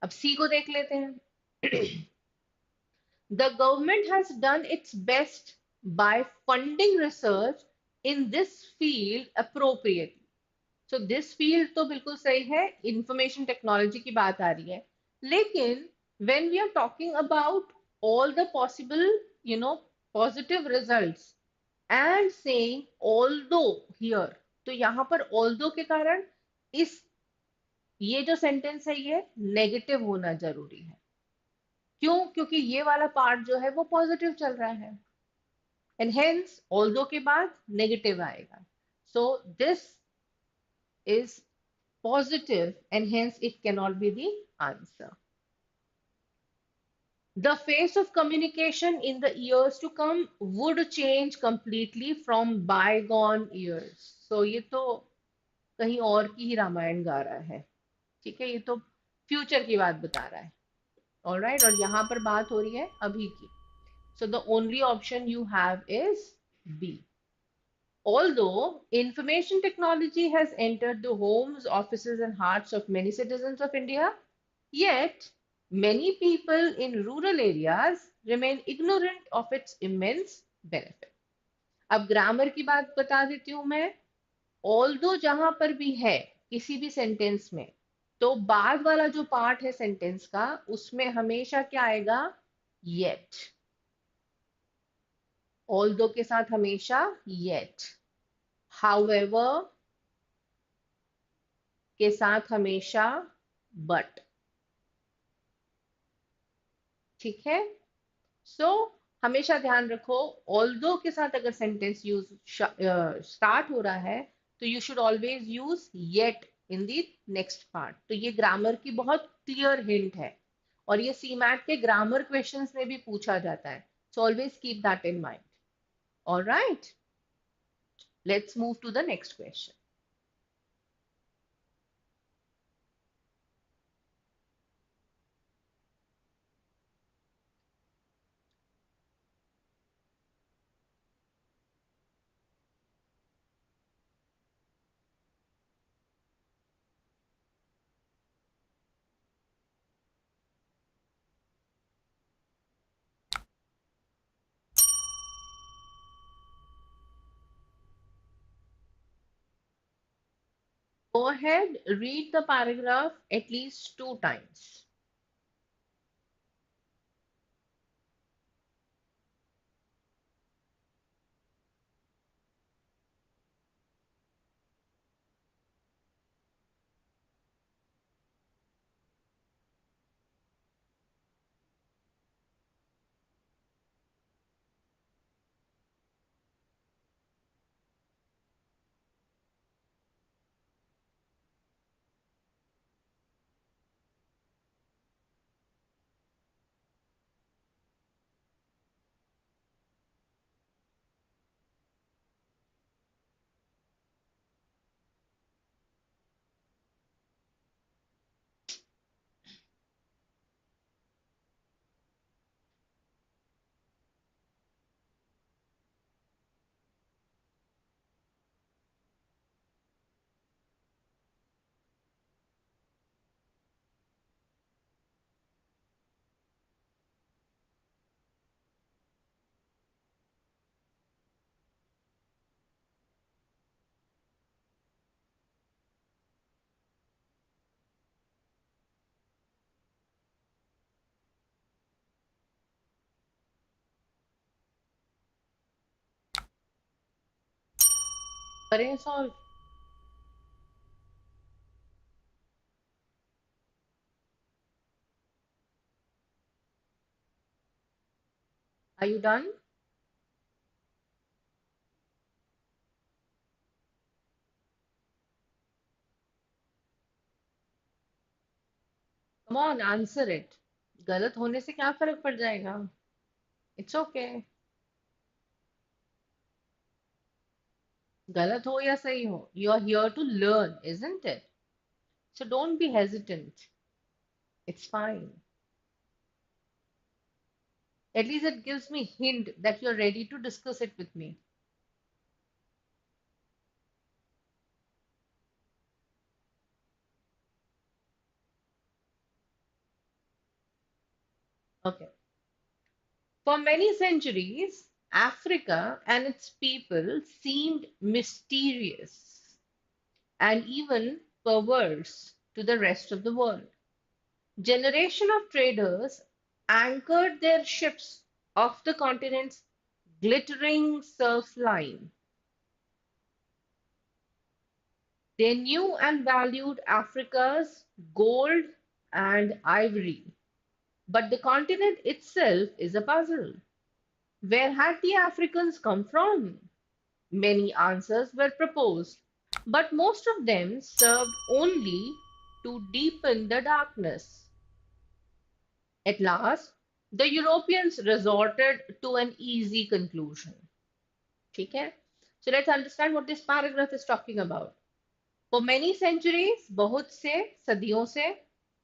अब सी को देख लेते हैं। The government has done its best by funding research in this field appropriately. So this field तो बिल्कुल सही है, information technology की बात आ रही है, लेकिन when we are talking about all the possible, positive results and saying although here, तो यहाँ पर although के कारण इस ये जो सेंटेंस है ये नेगेटिव होना जरूरी है। क्यों? क्योंकि ये वाला पार्ट जो है वो पॉजिटिव चल रहा है, एंड हेंस ऑल्दो के बाद नेगेटिव आएगा। सो this is positive, and hence it cannot be the answer. The face of communication in the years to come would change completely from bygone years. So ये तो कहीं और की ही रामायण गा रहा है, ठीक है, ये तो फ्यूचर की बात बता रहा है. ऑलराइट, और यहाँ पर बात हो रही है अभी की. So the only option you have is B. Although information technology has entered the homes, offices, and hearts of many citizens of India, yet many people in rural areas remain ignorant of its immense benefit. अब grammar की बात बता देती हूं मैं. Although जहां पर भी है किसी भी सेंटेंस में, तो बाद वाला जो पार्ट है सेंटेंस का, उसमें हमेशा क्या आएगा? येट. ऑल्दो के साथ हमेशा येट. हाउएवर के साथ हमेशा बट. ठीक है. सो हमेशा ध्यान रखो, ऑल्दो के साथ अगर सेंटेंस यूज स्टार्ट हो रहा है, तो you should always use yet in the next part. तो ये ग्रामर की बहुत क्लियर हिंट है, और ये सीमैट के ग्रामर क्वेश्चंस में भी पूछा जाता है. So always keep that in mind. Alright, let's move to the next question. Go ahead, read the paragraph at least 2 times. करें solve. Are you done? Come on, answer it. गलत होने से क्या फर्क पड़ जाएगा? It's okay. गलत हो या सही हो, you are here to learn, isn't it? So don't be hesitant. It's fine. At least it gives me hint that you're ready to discuss it with me. Okay. For many centuries, Africa and its people seemed mysterious and even perverse to the rest of the world. Generation of traders anchored their ships off the continent's glittering surf line. They knew and valued Africa's gold and ivory. But the continent itself is a puzzle. Where had the Africans come from? Many answers were proposed, but most of them served only to deepen the darkness. At last, the Europeans resorted to an easy conclusion. ठीक है? So let's understand what this paragraph is talking about. For many centuries, बहुत से सदियों से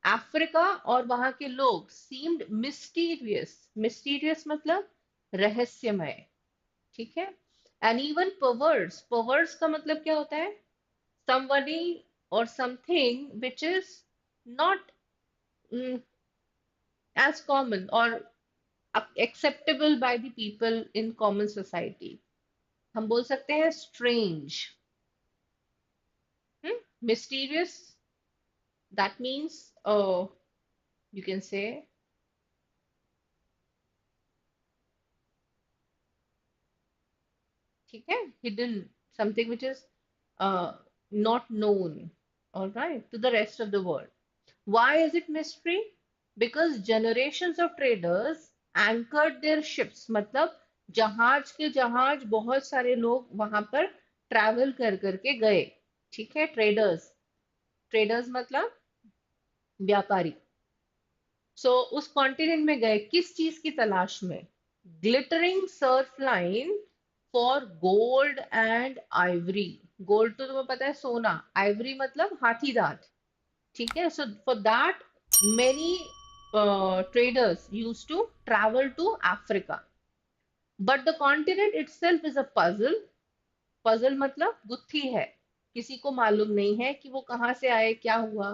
Africa और वहां के लोग seemed mysterious. Mysterious मतलब रहस्यमय. ठीक है? And even perverse. Perverse का मतलब क्या होता है? Somebody or something which is not mm, as common or acceptable by the people in common society. हम बोल सकते हैं strange. Mysterious, that means you can say ठीक है, hidden, something which is uh, not known, all right, to the rest of the world. Why is it mystery? Because generations of traders anchored their ships, मतलब जहाज के जहाज बहुत सारे लोग वहां पर ट्रैवल कर करके गए. ठीक है, ट्रेडर्स. ट्रेडर्स मतलब व्यापारी. सो उस कॉन्टिनेंट में गए किस चीज की तलाश में? Glittering Surf line for gold and Ivory. Gold तो तुम्हें पता है सोना, आइवरी मतलब हाथी दांत. ठीक है, so for that many traders used to travel to Africa. But the continent itself is a puzzle. Puzzle मतलब गुत्थी है, किसी को मालूम नहीं है कि वो कहाँ से आए, क्या हुआ.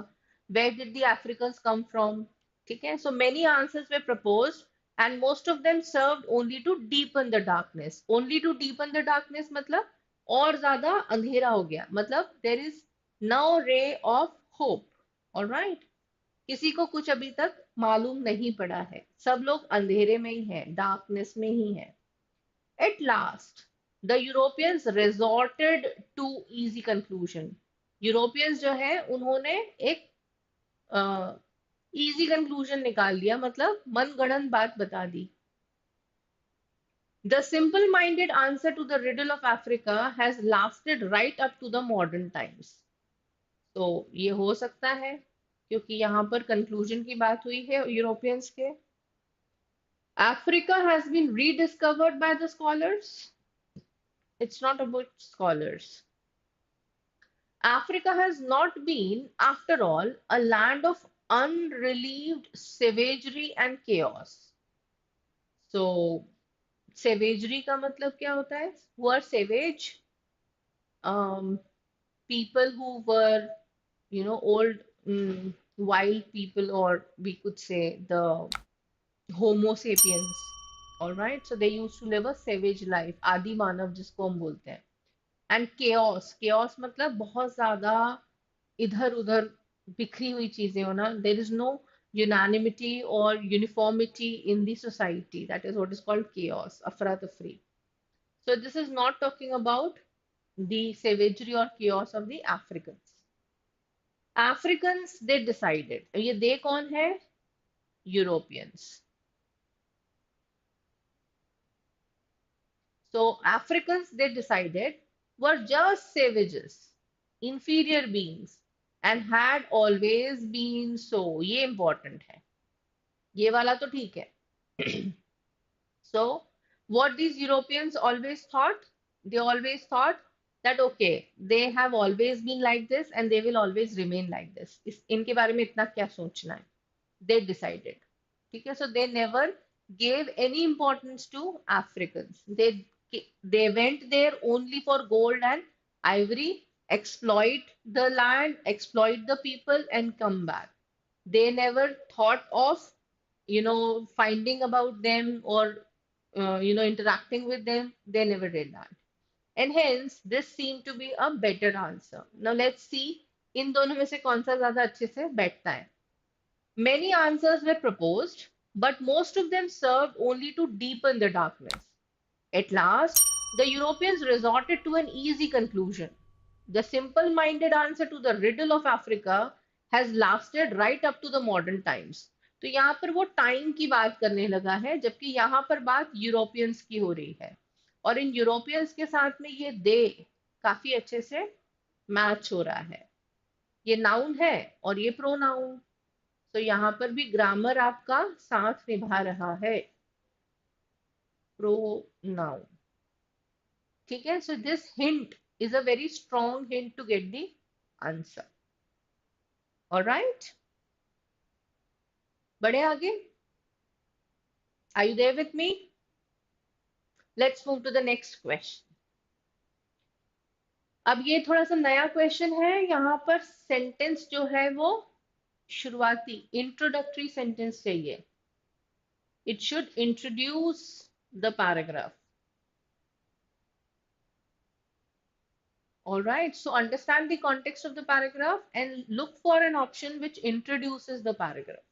Where did the Africans come from? ठीक है, so many answers were proposed and most of them served only to deepen the darkness. Only to deepen the darkness मतलब और ज्यादा अंधेरा हो गया, मतलब there is no ray of hope. All right, किसी को कुछ अभी तक मालूम नहीं पड़ा है, सब लोग अंधेरे में ही हैं, डार्कनेस में ही हैं. At last, the Europeans resorted to easy conclusion. Europeans जो है उन्होंने एक इजी कंक्लूजन निकाल दिया, मतलब मनगढ़ंत बात बता दी. The simple-minded answer to the riddle of Africa has lasted right up to the modern times. तो ये हो सकता है क्योंकि यहाँ पर कंक्लूजन की बात हुई है यूरोपियंस के. Africa has been rediscovered by the scholars. It's not about scholars. Africa has not been, after all, a land of unrelieved savagery and chaos. So, savagery का मतलब क्या होता है? Who are savage? People who were, old wild people, or we could say the Homo sapiens. All right, so they used to live a savage life. आदि मानव जिसको हम बोलते हैं. एंड केओस, केओस मतलब बहुत ज्यादा इधर उधर बिखरी हुई चीजें होना. देयर इज नो यूनानिमिटी और uniformity in the society. That is what is called chaos, अफरा तफरी. So this is not talking about the savagery और chaos of the Africans. Africans they decided. ये दे कौन है? Europeans. So Africans, they decided, were just savages, inferior beings, and had always been so. ये important है. ये वाला तो ठीक है. So what these Europeans always thought? They always thought that okay, they have always been like this and they will always remain like this. इनके बारे में इतना क्या सोचना है? They decided. ठीक है, so they never gave any importance to Africans. They went there only for gold and ivory, exploit the land, exploit the people, and come back. They never thought of, finding about them or, interacting with them. They never did that. And hence, this seemed to be a better answer. Now let's see, इन दोनों में से कौन सा ज्यादा अच्छे से बैठता है. Many answers were proposed, but most of them served only to deepen the darkness. At last, the Europeans resorted to an easy conclusion. The simple-minded answer to the riddle of Africa has lasted right up to the modern times. तो यहाँ पर वो time की बात करने लगा है, जबकि यहाँ पर बात यूरोपियंस की हो रही है. और इन यूरोपियंस के साथ में ये दे काफी अच्छे से मैच हो रहा है। ये नाउन है और ये प्रोनाउन, तो यहाँ पर भी ग्रामर आपका साथ निभा रहा है, प्रोनाउन। ठीक है, so this hint is a very strong hint to get the answer. Alright, बढ़े आगे। Are you there with me? Let's move to the next question. अब ये थोड़ा सा नया क्वेश्चन है, यहाँ पर सेंटेंस जो है वो शुरुआती इंट्रोडक्टरी सेंटेंस चाहिए। It should introduce the paragraph. All right, so understand the context of the paragraph and look for an option which introduces the paragraph.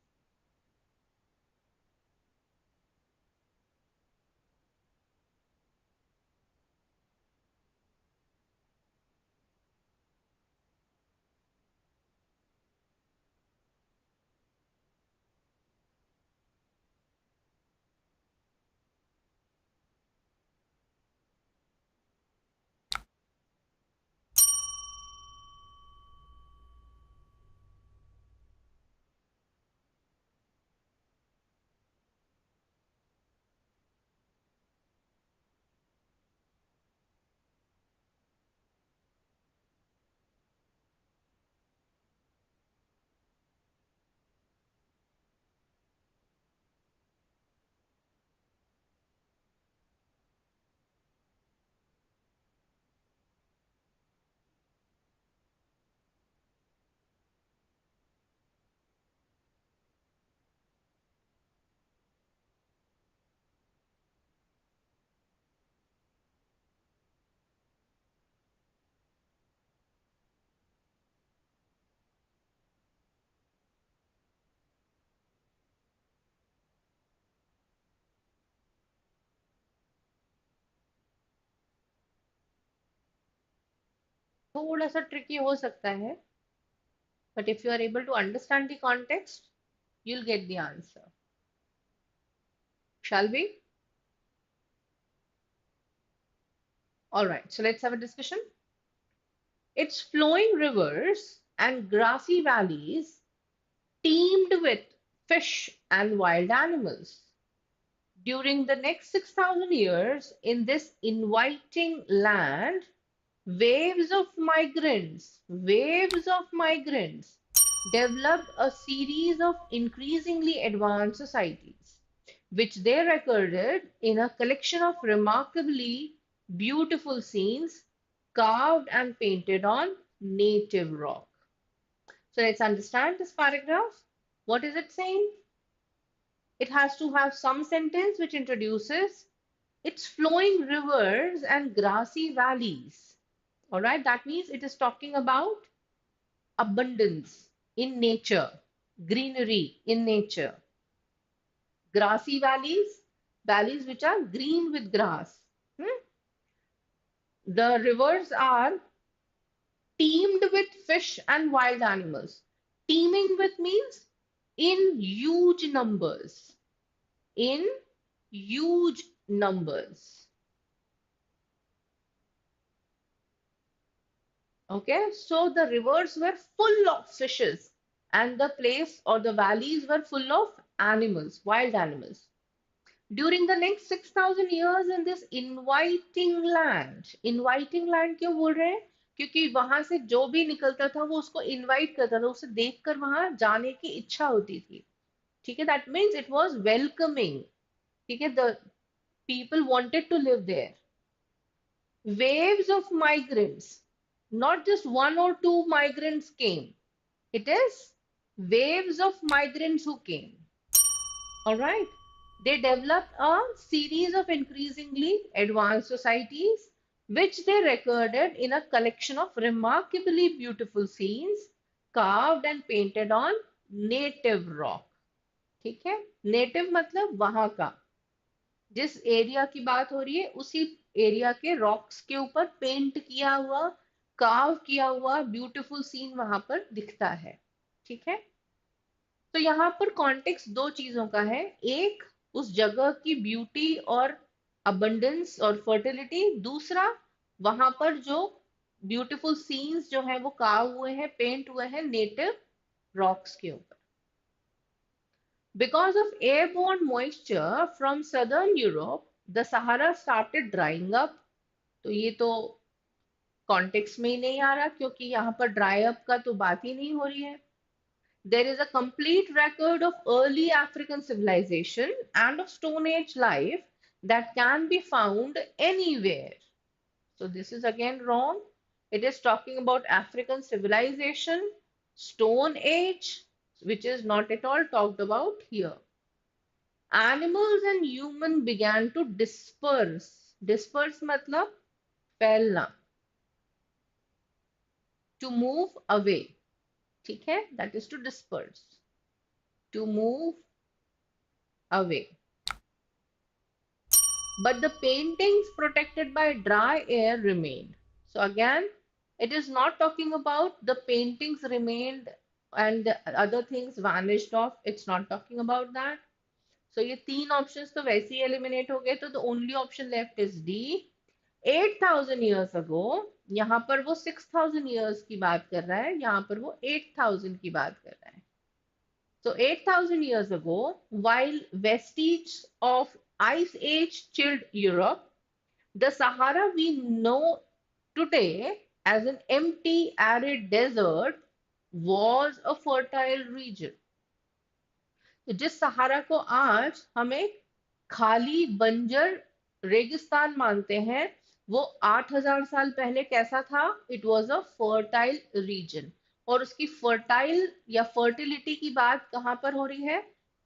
थोड़ा सा tricky हो सकता है, but if you are able to understand the context, you'll get the answer. Shall we? All right, so let's have a discussion. Its flowing rivers and grassy valleys teemed with fish and wild animals. During the next 6,000 years, in this inviting land, waves of migrants developed a series of increasingly advanced societies, which they recorded in a collection of remarkably beautiful scenes carved and painted on native rock. So let's understand this paragraph. What is it saying? It has to have some sentence which introduces its flowing rivers and grassy valleys. All right, that means it is talking about abundance in nature, greenery in nature. Grassy valleys, valleys which are green with grass. The rivers are teemed with fish and wild animals. Teeming with means in huge numbers. In huge numbers. Okay, so the rivers were full of fishes and the place or the valleys were full of animals, wild animals. During the next 6,000 years in this inviting land क्यों बोल रहे हैं? क्योंकि वहां से जो भी निकलता था वो उसको इनवाइट करता था, उसे देखकर वहां जाने की इच्छा होती थी. ठीक है, that means it was welcoming. ठीक है, the people wanted to live there. Waves of migrants, not just one or two migrants came. It is waves of migrants who came. All right. They developed a series of increasingly advanced societies, which they recorded in a collection of remarkably beautiful scenes carved and painted on native rock. ठीक है, native मतलब वहां का, जिस area की बात हो रही है उसी एरिया के रॉक्स के ऊपर पेंट किया हुआ, कार्व किया हुआ ब्यूटीफुल सीन वहां पर दिखता है. ठीक है, तो यहाँ पर कॉन्टेक्स्ट दो चीजों का है. एक, उस जगह की ब्यूटी और अबंडेंस और फर्टिलिटी. दूसरा, वहां पर जो ब्यूटीफुल सीन्स जो है वो कार्व हुए हैं, पेंट हुए हैं नेटिव रॉक्स के ऊपर. Because of airborne moisture from southern Europe, the Sahara started drying up. तो ये तो कॉन्टेक्स्ट में ही नहीं आ रहा, क्योंकि यहाँ पर ड्राई अप का तो बात ही नहीं हो रही है. There is a complete record of early African civilization and of Stone Age life that can be found anywhere. So this is again wrong. It is talking about African civilization, Stone Age, which is not at all talked about here. Animals and human began to disperse. Disperse मतलब फैलना. To move away. ठीक है? That is to disperse. To move away. But the paintings protected by dry air remained. So again, it is not talking about the paintings remained and the other things vanished off. It's not talking about that. So ये तीन options तो वैसे ही eliminate हो गए, तो the only option left is D. 8,000 years ago, यहाँ पर वो 6,000 years की बात कर रहा है, यहाँ पर वो 8,000 की बात कर रहा है. So 8,000 years ago, while vestiges of Ice Age chilled Europe, the Sahara we know today as an empty, arid desert was a fertile region. तो जिस सहारा को आज हम एक खाली बंजर रेगिस्तान मानते हैं, वो 8,000 साल पहले कैसा था? It was a fertile reason. और उसकी फर्टाइल या फर्टिलिटी की बात कहाँ पर हो रही है?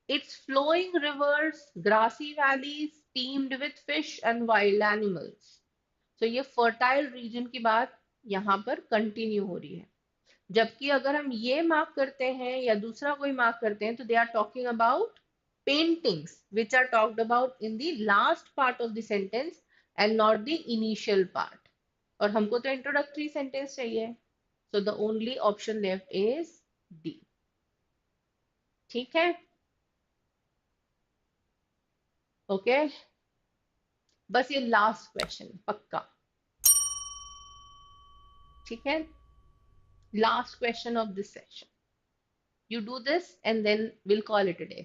It's flowing rivers, grassy valleys teemed with fish and wild animals. तो ये फर्टाइल रीजन की बात यहाँ पर कंटिन्यू हो रही है. जबकि अगर हम ये मार्क करते हैं या दूसरा कोई मार्क करते हैं, तो they are talking about paintings which are talked about in the last part of the sentence and not the initial part. और हमको तो इंट्रोडक्टरी सेंटेंस चाहिए. So the only option left is D. ठीक है? Okay okay? बस ये last question पक्का. ठीक है? Last question of this session. You do this and then we'll call it a day.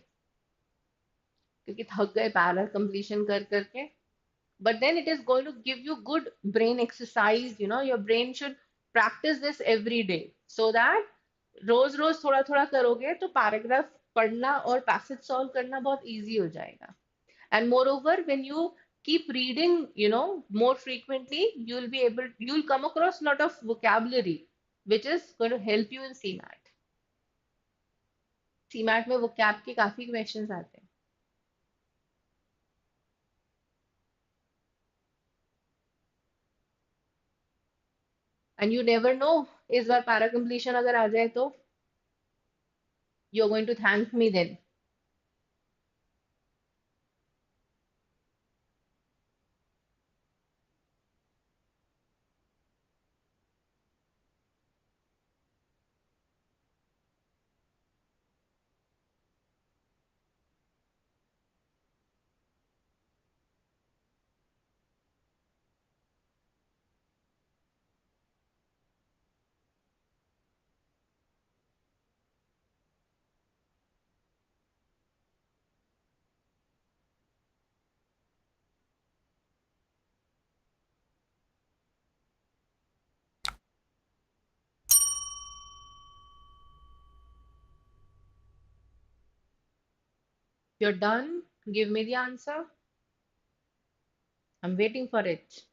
क्योंकि थक गए पैरा कंप्लीशन कर करके. But then it is going to give you good brain exercise. Your brain should practice this every day so that रोज रोज थोड़ा थोड़ा करोगे तो paragraph पढ़ना और पैसेज सॉल्व करना बहुत इजी हो जाएगा. And moreover, when you keep reading, more frequently, you'll come across a lot of vocabulary which is going to help you in CMAT. CMAT में vocab के काफी क्वेश्चंस आते हैं. And you never know, इस बार para completion अगर आ जाए तो you're going to thank me then. You're done. Give me the answer. I'm waiting for it.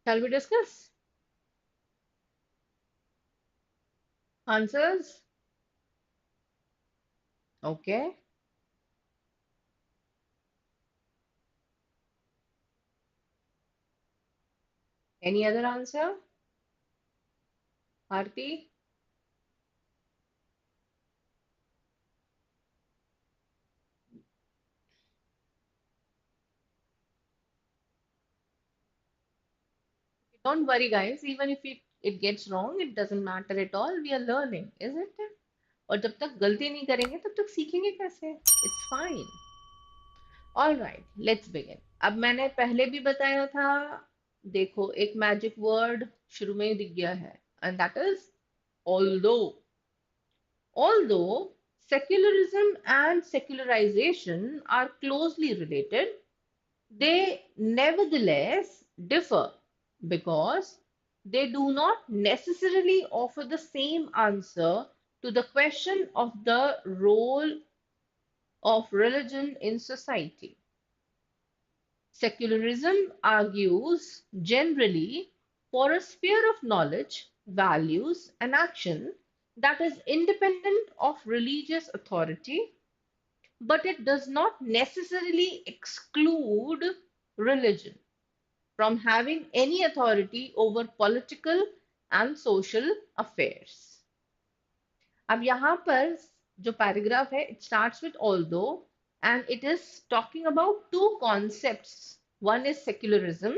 Shall we discuss? Answers? Okay. Any other answer? Aarti? Don't worry, guys. Even if it gets wrong, it doesn't matter at all. We are learning, isn't it? और जब तक गलती नहीं करेंगे तब तक सीखेंगे कैसे? It's fine. All right, let's begin. अब मैंने पहले भी बताया था, देखो एक मैजिक वर्ड शुरू में ही दिख गया है, and that is although. Although secularism and secularization are closely related, they nevertheless differ because they do not necessarily offer the same answer to the question of the role of religion in society. Secularism argues generally for a sphere of knowledge, values, and action that is independent of religious authority, but it does not necessarily exclude religion from having any authority over political and social affairs. अब यहाँ पर जो paragraph है, it starts with although, and it is talking about two concepts. One is secularism,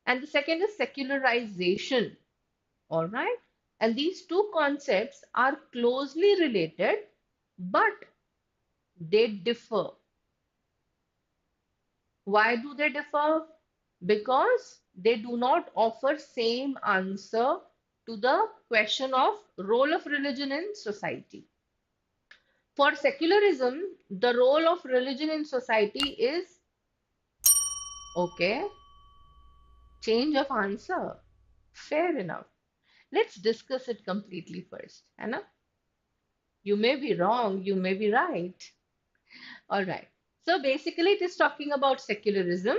and the second is secularization. All right, and these two concepts are closely related, but they differ. Why do they differ? Because they do not offer same answer to the question of role of religion in society. For secularism, the role of religion in society is okay, change of answer. Fair enough. Let's discuss it completely first. Anna? You may be wrong, you may be right. All right. So basically, it is talking about secularism.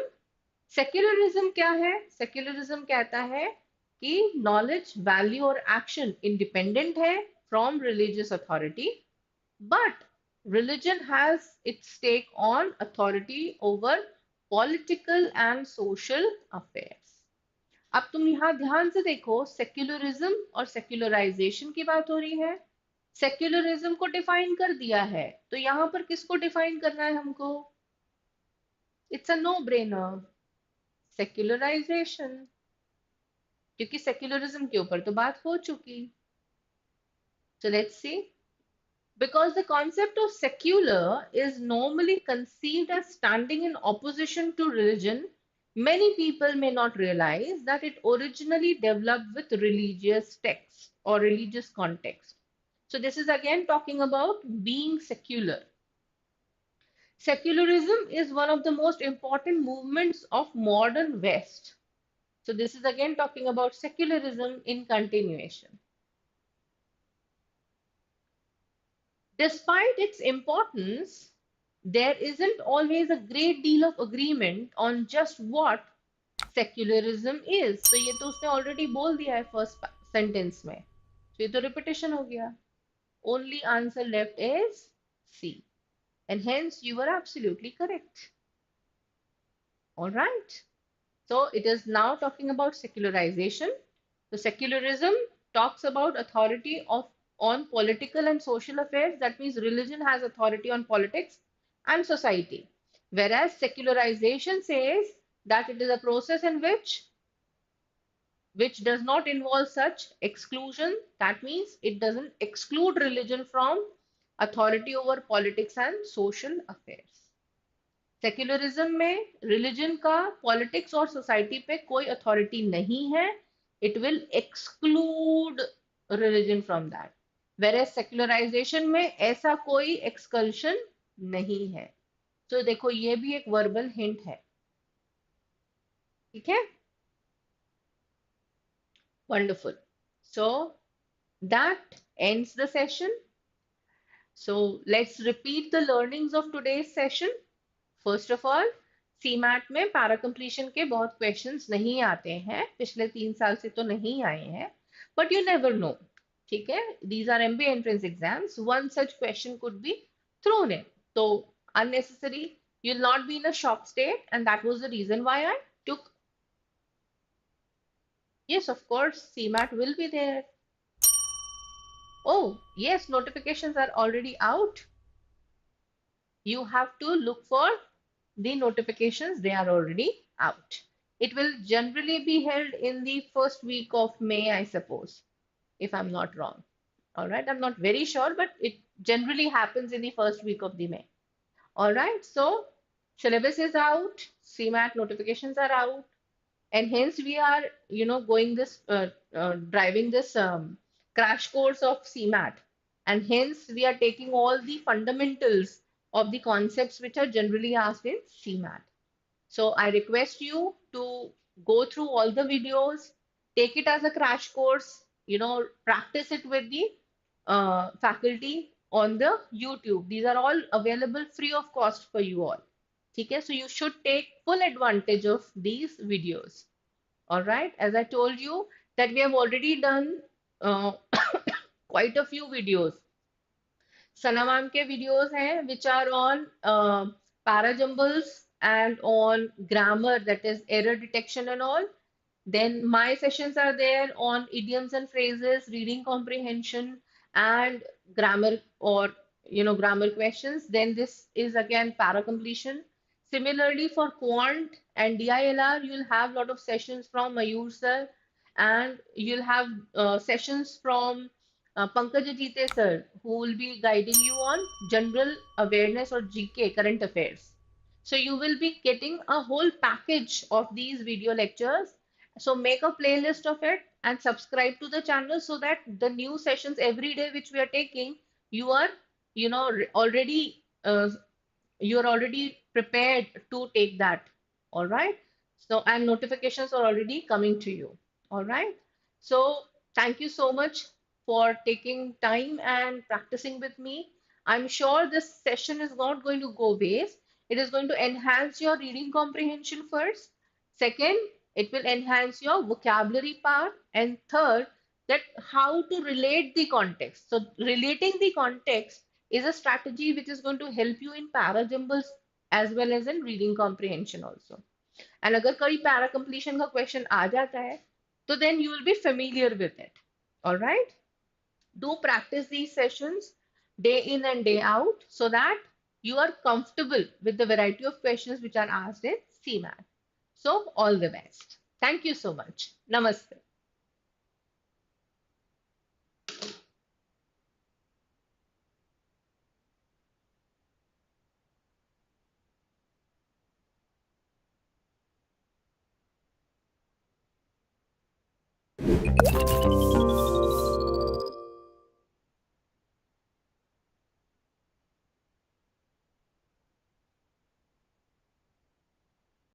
Secularism क्या है? Secularism कहता है कि knowledge, value और action independent है from religious authority, but religion has its stake on authority over political and social affairs. अब तुम यहाँ ध्यान से देखो, सेक्युलरिज्म और सेक्युलराइजेशन की बात हो रही है. सेक्युलरिज्म को डिफाइन कर दिया है, तो यहाँ पर किसको डिफाइन करना है हमको? It's a no brainer, secularisation, क्योंकि सेक्युलरिज्म के ऊपर तो बात हो चुकी. So let's see. Because the concept of secular is normally conceived as standing in opposition to religion, many people may not realize that it originally developed with religious text or religious context. So this is again talking about being secular. Secularism is one of the most important movements of modern West. So this is again talking about secularism in continuation. Despite its importance, there isn't always a great deal of agreement on just what secularism is. तो ये तो उसने already बोल दिया है first sentence में. तो ये तो repetition हो गया. Only answer left is C. And hence you were absolutely correct. All right. So it is now talking about secularization. So secularism talks about authority on political and social affairs. That means religion has authority on politics and society. Whereas secularization says that it is a process in which does not involve such exclusion. That means it doesn't exclude religion from authority over politics and social affairs. Secularism में religion का politics और society पे कोई authority नहीं है. It will exclude religion from that. Where secularisation में ऐसा कोई एक्सकल्शन नहीं है. तो देखो ये भी एक वर्बल हिंट है. ठीक है, wonderful. So that ends the session. So let's repeat the learnings of today's session. First of all, CMAT में पैरा कंप्लीशन के बहुत क्वेश्चंस नहीं आते हैं, पिछले 3 साल से तो नहीं आए हैं, बट यू नेवर नो. ठीक है, these are MBA entrance exams. One such question could be thrown in. So unnecessary, you'll not be in a shock state, and that was the reason why I took. Yes, of course, CMAT will be there. Oh, yes, notifications are already out. You have to look for the notifications, they are already out. It will generally be held in the first week of May, I suppose, if I'm not wrong. All right, I'm not very sure, but it generally happens in the first week of the May. All right, so syllabus is out, CMAT notifications are out, and hence we are, going this, driving this crash course of CMAT, and hence we are taking all the fundamentals of the concepts which are generally asked in CMAT. So I request you to go through all the videos, take it as a crash course, practice it with the faculty on the YouTube. These are all available free of cost for you all. Okay, so you should take full advantage of these videos. All right, as I told you that we have already done uh, quite a few videos. Sana ma'am के videos हैं which are on parajumbles and on grammar, that is error detection and all. Then my sessions are there on idioms and phrases, reading comprehension, and grammar, or grammar questions. Then this is again para completion. Similarly for quant and DILR, you'll have a lot of sessions from Mayur sir, and you'll have sessions from Pankaj Jeete sir, who will be guiding you on general awareness or GK, current affairs. So you will be getting a whole package of these video lectures. So make a playlist of it and subscribe to the channel so that the new sessions every day which we are taking, you are, already you're already prepared to take that. All right. So, and notifications are already coming to you. All right. So, thank you so much for taking time and practicing with me. I'm sure this session is not going to go waste. It is going to enhance your reading comprehension first. Second, it will enhance your vocabulary part. And third, that how to relate the context. So, relating the context is a strategy which is going to help you in para jumbles as well as in reading comprehension also. And अगर कोई para completion का question आ जाता है, तो then you will be familiar with it. All right? Do practice these sessions day in and day out so that you are comfortable with the variety of questions which are asked in CMAT. So all the best. Thank you so much. Namaste.